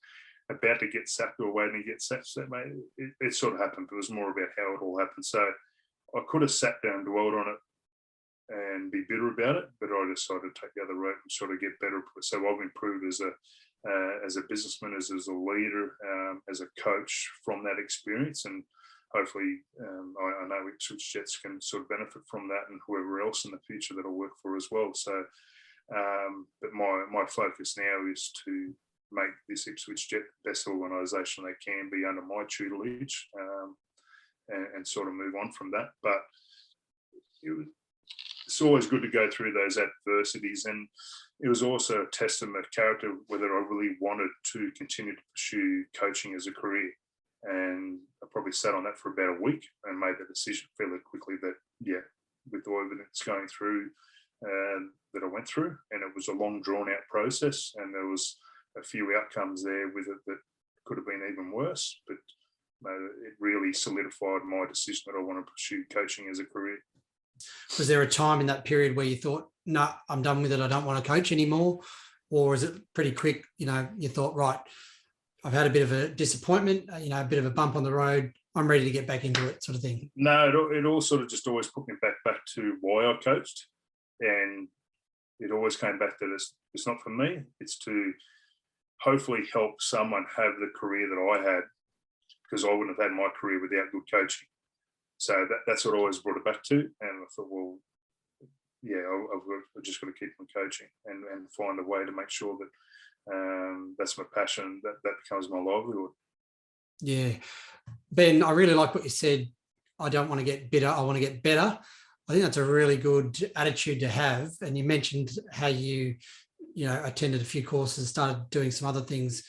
about to get sacked or waiting to get sacked. So it sort of happened, but it was more about how it all happened. So I could have sat down and dwelled on it and be bitter about it, but I decided to take the other route and sort of get better. So I've improved as a businessman, as a leader, as a coach from that experience, and hopefully I know Ipswich Jets can sort of benefit from that, and whoever else in the future that'll work for as well. So, but my focus now is to make this Ipswich Jet the best organisation they can be under my tutelage, and sort of move on from that. But it's always good to go through those adversities, and it was also a testament of character whether I really wanted to continue to pursue coaching as a career. And I probably sat on that for about a week and made the decision fairly quickly that, yeah, with the evidence going through that I went through, and it was a long drawn out process, and there was a few outcomes there with it that could have been even worse, but it really solidified my decision that I want to pursue coaching as a career. Was there a time in that period where you thought, no, I'm done with it, I don't want to coach anymore? Or is it pretty quick, you thought, right, I've had a bit of a disappointment, a bit of a bump on the road, I'm ready to get back into it, sort of thing? No, it all sort of just always put me back to why I coached. And it always came back to this, it's not for me, it's to hopefully help someone have the career that I had, because I wouldn't have had my career without good coaching. So that's what I always brought it back to. And I thought, well, yeah, I've just got to keep on coaching and find a way to make sure that that's my passion, that becomes my livelihood. Yeah. Ben, I really like what you said. I don't want to get bitter, I want to get better. I think that's a really good attitude to have. And you mentioned how you attended a few courses, started doing some other things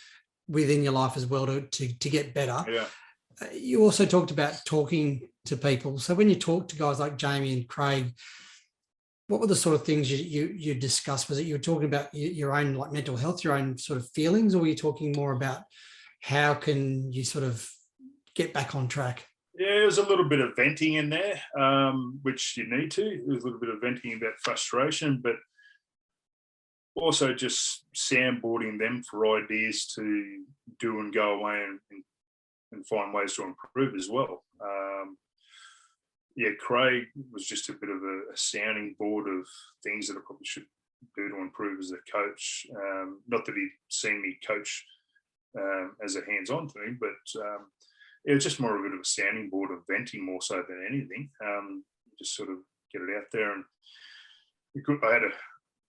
within your life as well to get better. Yeah. You also talked about talking to people. So when you talk to guys like Jamie and Craig, what were the sort of things you discussed? Was it you were talking about your own like mental health, your own sort of feelings, or were you talking more about how can you sort of get back on track? Yeah, there was a little bit of venting in there, which you need to. There was a little bit of venting about frustration, but also just soundboarding them for ideas to do and go away and find ways to improve as well. Craig was just a bit of a sounding board of things that I probably should do to improve as a coach. Not that he'd seen me coach as a hands-on thing, but it was just more of a bit of a sounding board of venting more so than anything. Just sort of get it out there. And I had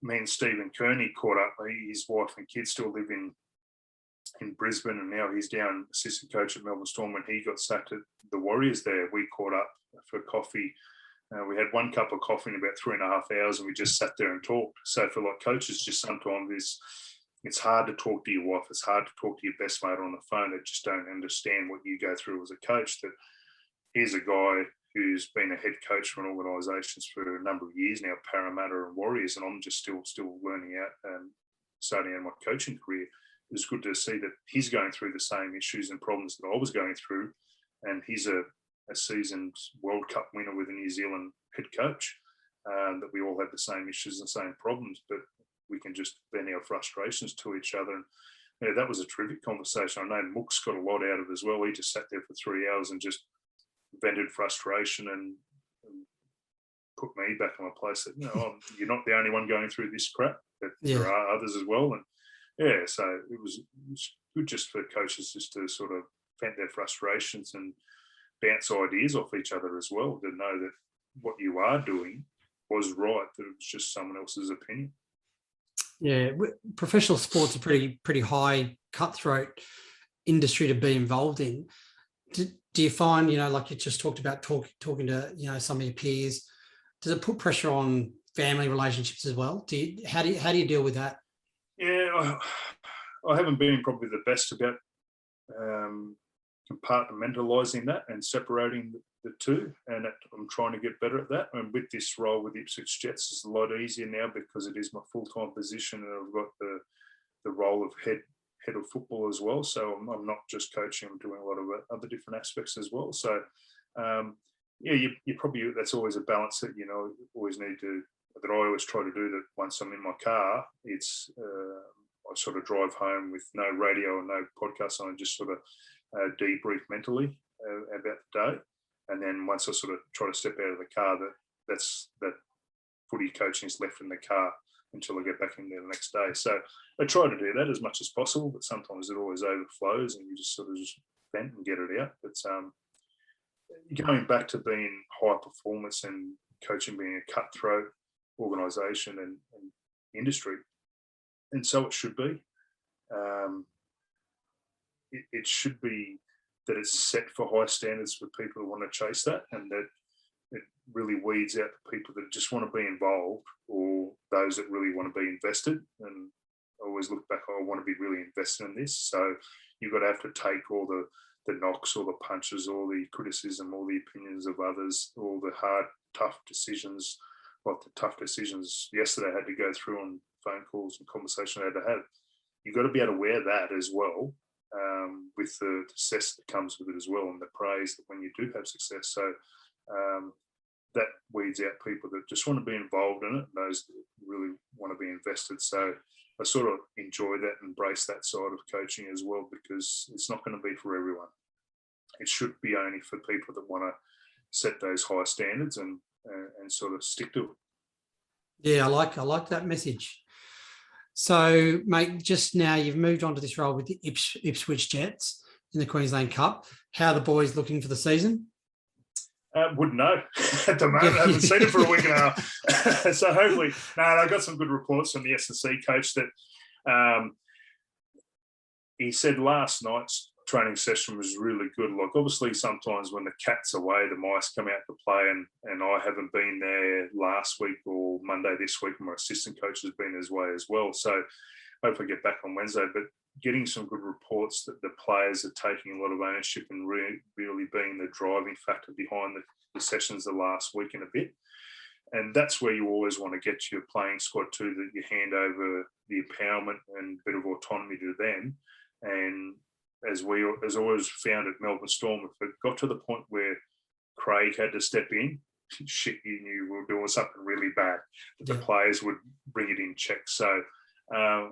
me and Stephen Kearney caught up. His wife and kids still live in Brisbane, and now he's down assistant coach at Melbourne Storm. When he got sacked at the Warriors there, we caught up for coffee. We had one cup of coffee in about 3.5 hours, and we just sat there and talked. So for like coaches, just sometimes it's hard to talk to your wife. It's hard to talk to your best mate on the phone that just don't understand what you go through as a coach. That here's a guy who's been a head coach for an organisations for a number of years now, Parramatta and Warriors, and I'm just still learning out and starting out my coaching career. It was good to see that he's going through the same issues and problems that I was going through, and he's a seasoned World Cup winner with a New Zealand head coach, that we all have the same issues and same problems, but we can just vent our frustrations to each other. And that was a terrific conversation. I know Mook's got a lot out of it as well. He just sat there for 3 hours and just vented frustration and put me back in my place that, you're not the only one going through this crap, that there are others as well. And so it was good just for coaches just to sort of vent their frustrations and bounce ideas off each other as well, to know that what you are doing was right, that it was just someone else's opinion. Yeah, professional sports are pretty high cutthroat industry to be involved in. Do you find, like you just talked about talking to, some of your peers, does it put pressure on family relationships as well? How do you deal with that? Yeah, I haven't been probably the best about compartmentalising that and separating the two, and I'm trying to get better at that. And with this role with the Ipswich Jets, it's a lot easier now because it is my full-time position, and I've got the role of head of football as well. So I'm not just coaching; I'm doing a lot of other different aspects as well. So yeah, you probably, that's always a balance that, you know, always need to, that I always try to do, that once I'm in my car, it's, I sort of drive home with no radio and no podcast on, and just sort of debrief mentally about the day. And then once I sort of try to step out of the car, that footy coaching is left in the car until I get back in there the next day. So I try to do that as much as possible, but sometimes it always overflows and you just sort of just vent and get it out. But going back to being high performance and coaching being a cutthroat organisation and industry, and so it should be. It should be that it's set for high standards for people who want to chase that, and that it really weeds out the people that just want to be involved, or those that really want to be invested. And I always look back, I want to be really invested in this. So you've got to have to take all the knocks, all the punches, all the criticism, all the opinions of others, all the hard, tough decisions, like the tough decisions yesterday I had to go through on phone calls and conversation I had to have. You've got to be able to wear that as well, with the success that comes with it as well, and the praise that when you do have success. So that weeds out people that just want to be involved in it, and those that really want to be invested. So I sort of enjoy that, embrace that side of coaching as well, because it's not going to be for everyone. It should be only for people that want to set those high standards and sort of stick to it. Yeah, I like that message. So, mate, just now you've moved on to this role with the Ipswich Jets in the Queensland Cup. How are the boys looking for the season? Wouldn't know at the moment. I haven't seen it for a week and a half. So hopefully, I got some good reports from the S&C coach that he said last night's training session was really good. Like, obviously, sometimes when the cat's away, the mice come out to play, and I haven't been there last week or Monday this week, and my assistant coach has been his way as well. So hopefully get back on Wednesday. But getting some good reports that the players are taking a lot of ownership and really being the driving factor behind the sessions the last week and a bit. And that's where you always want to get your playing squad to, that you hand over the empowerment and a bit of autonomy to them. And as I always found at Melbourne Storm, if it got to the point where Craig had to step in, shit, you knew we were doing something really bad, that the players would bring it in check. So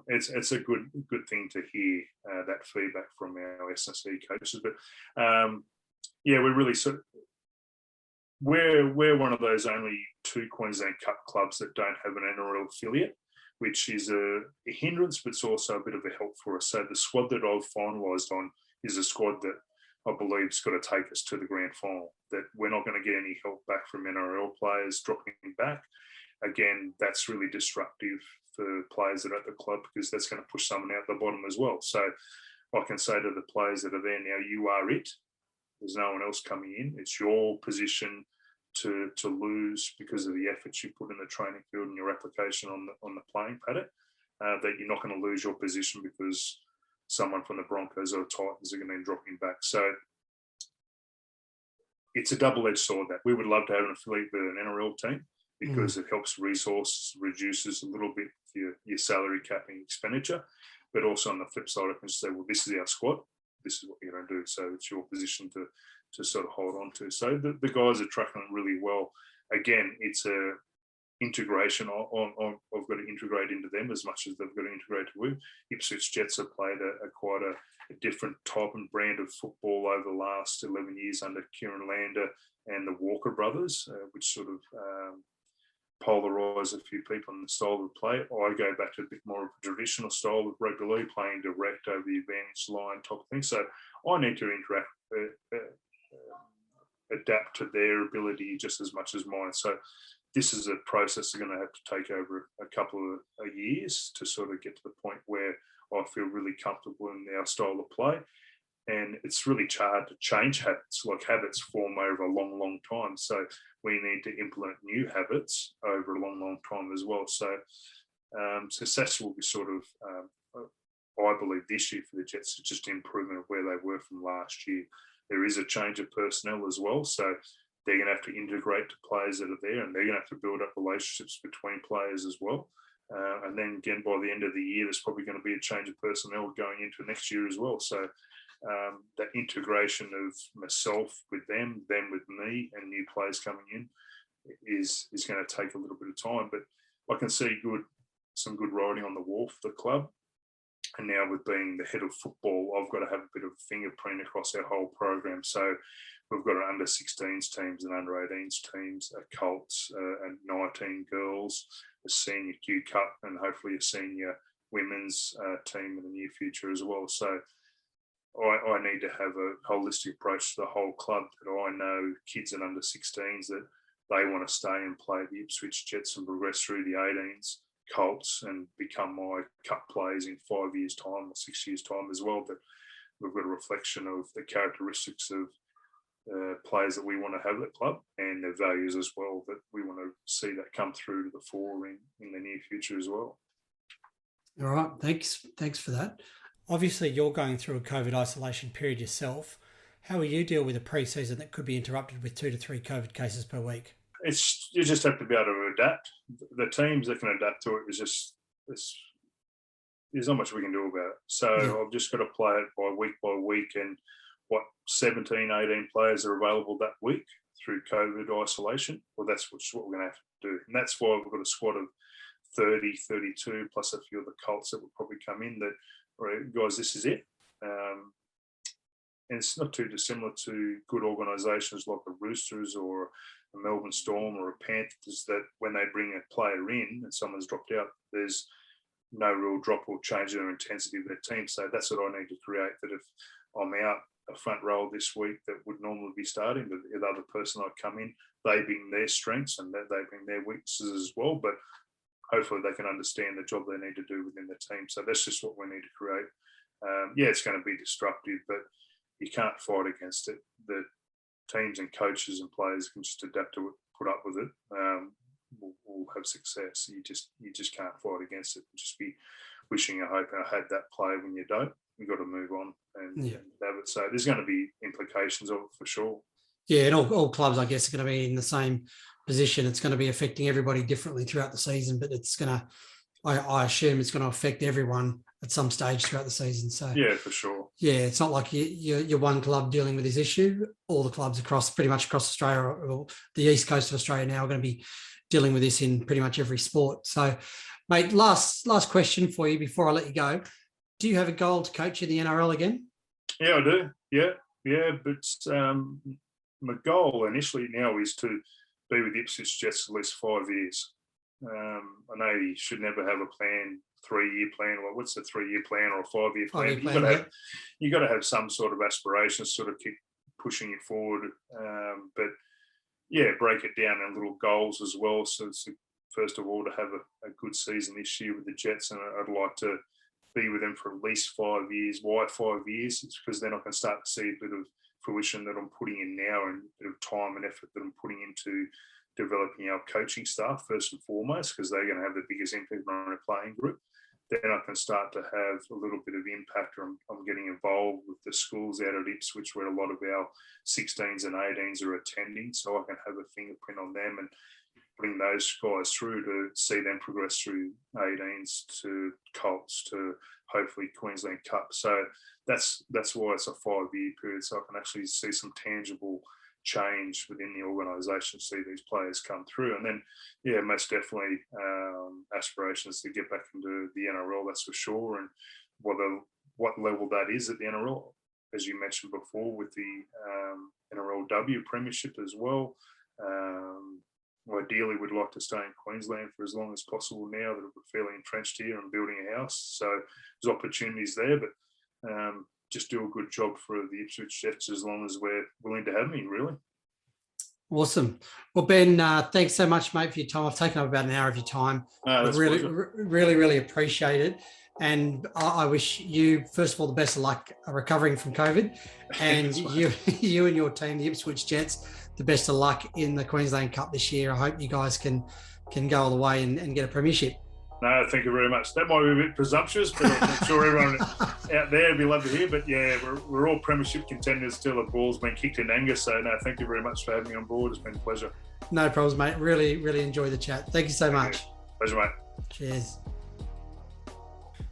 it's a good thing to hear that feedback from our S&C coaches. But we're really we're one of those only 2 Queensland Cup clubs that don't have an NRL affiliate, which is a hindrance, but it's also a bit of a help for us. So the squad that I've finalised on is a squad that I believe has got to take us to the grand final, that we're not going to get any help back from NRL players dropping back. Again, that's really disruptive for players that are at the club, because that's going to push someone out the bottom as well. So I can say to the players that are there now, you are it. There's no one else coming in. It's your position to lose because of the efforts you put in the training field and your application on the playing paddock, that you're not going to lose your position because someone from the Broncos or Titans are going to be dropping back. So it's a double-edged sword that we would love to have an affiliate with an NRL team, because it helps resources, reduces a little bit your salary capping expenditure. But also on the flip side, I can say, well, this is our squad. This is what you're going to do. So it's your position to sort of hold on to. So the guys are tracking really well. Again, it's a integration. I've got to integrate into them as much as they've got to integrate to we. Ipswich Jets have played quite a different type and brand of football over the last 11 years under Kieran Lander and the Walker brothers, which sort of polarise a few people in the style of play. I go back to a bit more of a traditional style of rugby league, playing direct over the advantage line type of thing. So I need to adapt to their ability just as much as mine. So this is a process they're going to have to take over a couple of years to sort of get to the point where I feel really comfortable in our style of play. And it's really hard to change habits. Like, habits form over a long, long time. So we need to implement new habits over a long, long time as well. So success will be sort of, I believe this year for the Jets, is just improvement of where they were from last year. There is a change of personnel as well. So they're going to have to integrate to players that are there, and they're going to have to build up relationships between players as well. And then again, by the end of the year, there's probably going to be a change of personnel going into next year as well. So that integration of myself with them with me, and new players coming in is going to take a little bit of time. But I can see some good writing on the wall for the club. And now with being the head of football, I've got to have a bit of fingerprint across our whole program. So we've got an under-16s teams and under-18s teams, a Colts, and 19 girls, a senior Q Cup, and hopefully a senior women's team in the near future as well. So I need to have a holistic approach to the whole club, that I know kids and under-16s that they want to stay and play the Ipswich Jets and progress through the 18s, Colts, and become my cup players in 5 years' time or 6 years' time as well. But we've got a reflection of the characteristics of players that we want to have at the club, and their values as well, that we want to see that come through to the fore in the near future as well. All right, thanks for that. Obviously, you're going through a COVID isolation period yourself. How will you deal with a pre-season that could be interrupted with 2 to 3 COVID cases per week? You just have to be able to adapt. The teams that can adapt to it there's not much we can do about it. So I've just got to play it by week, and 17, 18 players are available that week through COVID isolation. Well, that's what we're going to have to do. And that's why we've got a squad of 30, 32, plus a few of the Colts that will probably come in that, all right, guys, this is it. And it's not too dissimilar to good organisations like the Roosters or a Melbourne Storm or a Panthers, that when they bring a player in and someone's dropped out, there's no real drop or change in their intensity of their team. So that's what I need to create, that if I'm out a front row this week that would normally be starting, but the other person I'd come in, they bring their strengths and they bring their weaknesses as well. But hopefully they can understand the job they need to do within the team. So that's just what we need to create. It's going to be disruptive, but you can't fight against it. The teams and coaches and players can just adapt to it, put up with it. We'll have success. You just can't fight against it. Just be wishing and hoping I had that play when you don't. You've got to move on and have it. So there's going to be implications of it for sure. Yeah, and all clubs, I guess, are going to be in the same position. It's going to be affecting everybody differently throughout the season, but it's going to, I assume it's going to affect everyone at some stage throughout the season. So yeah, for sure. Yeah, it's not like you're one club dealing with this issue. All the clubs pretty much across Australia, or the east coast of Australia now, are going to be dealing with this in pretty much every sport. So, mate, last question for you before I let you go. Do you have a goal to coach in the NRL again? Yeah, I do. Yeah. But my goal initially now is to be with the Ipswich Jets at least 5 years. I know you should never have a plan, 3-year plan. Well, what's a 3-year plan or a 5-year plan? You've got to have some sort of aspirations, sort of keep pushing you forward. But yeah, break it down in little goals as well. So it's, first of all, to have a good season this year with the Jets, and I'd like to be with them for at least 5 years. Why 5 years? It's because then I can start to see a bit of fruition that I'm putting in now, and a bit of time and effort that I'm putting into developing our coaching staff first and foremost, because they're going to have the biggest impact on a playing group. Then I can start to have a little bit of impact. I'm getting involved with the schools out at Ipswich where a lot of our 16s and 18s are attending, so I can have a fingerprint on them and bring those guys through to see them progress through 18s to Colts to hopefully Queensland Cup. So that's why it's a 5-year period, so I can actually see some tangible change within the organisation, see these players come through. And then, yeah, most definitely aspirations to get back into the NRL, that's for sure. And what level that is at the NRL, as you mentioned before, with the NRLW Premiership as well. Ideally, we'd like to stay in Queensland for as long as possible now that we're fairly entrenched here and building a house. So there's opportunities there, but just do a good job for the Ipswich Jets as long as we're willing to have me, really. Awesome. Well, Ben, thanks so much, mate, for your time. I've taken up about an hour of your time. Really appreciate it. And I wish you, first of all, the best of luck recovering from COVID, and you and your team, the Ipswich Jets, the best of luck in the Queensland Cup this year. I hope you guys can go all the way and get a premiership. No, thank you very much. That might be a bit presumptuous, but I'm sure everyone out there would be love to hear. But yeah, we're all premiership contenders still. The ball's been kicked in anger. So no, thank you very much for having me on board. It's been a pleasure. No problems, mate. Really enjoy the chat. Thank you so much. Pleasure, mate. Cheers.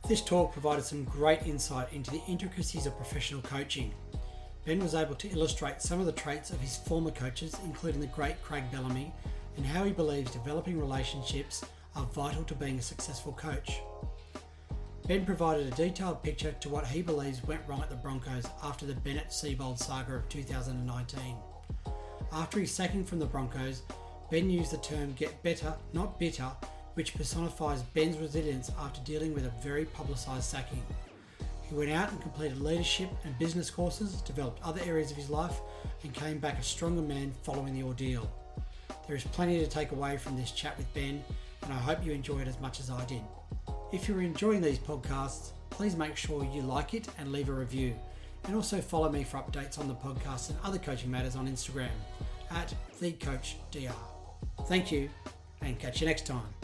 This talk provided some great insight into the intricacies of professional coaching. Ben was able to illustrate some of the traits of his former coaches, including the great Craig Bellamy, and how he believes developing relationships are vital to being a successful coach. Ben provided a detailed picture to what he believes went wrong at the Broncos after the Bennett-Seibold saga of 2019. After his sacking from the Broncos, Ben used the term "get better, not bitter," which personifies Ben's resilience after dealing with a very publicised sacking. He went out and completed leadership and business courses, developed other areas of his life, and came back a stronger man following the ordeal. There is plenty to take away from this chat with Ben, and I hope you enjoy it as much as I did. If you're enjoying these podcasts, please make sure you like it and leave a review. And also follow me for updates on the podcast and other coaching matters on Instagram @TheCoachDR. Thank you, and catch you next time.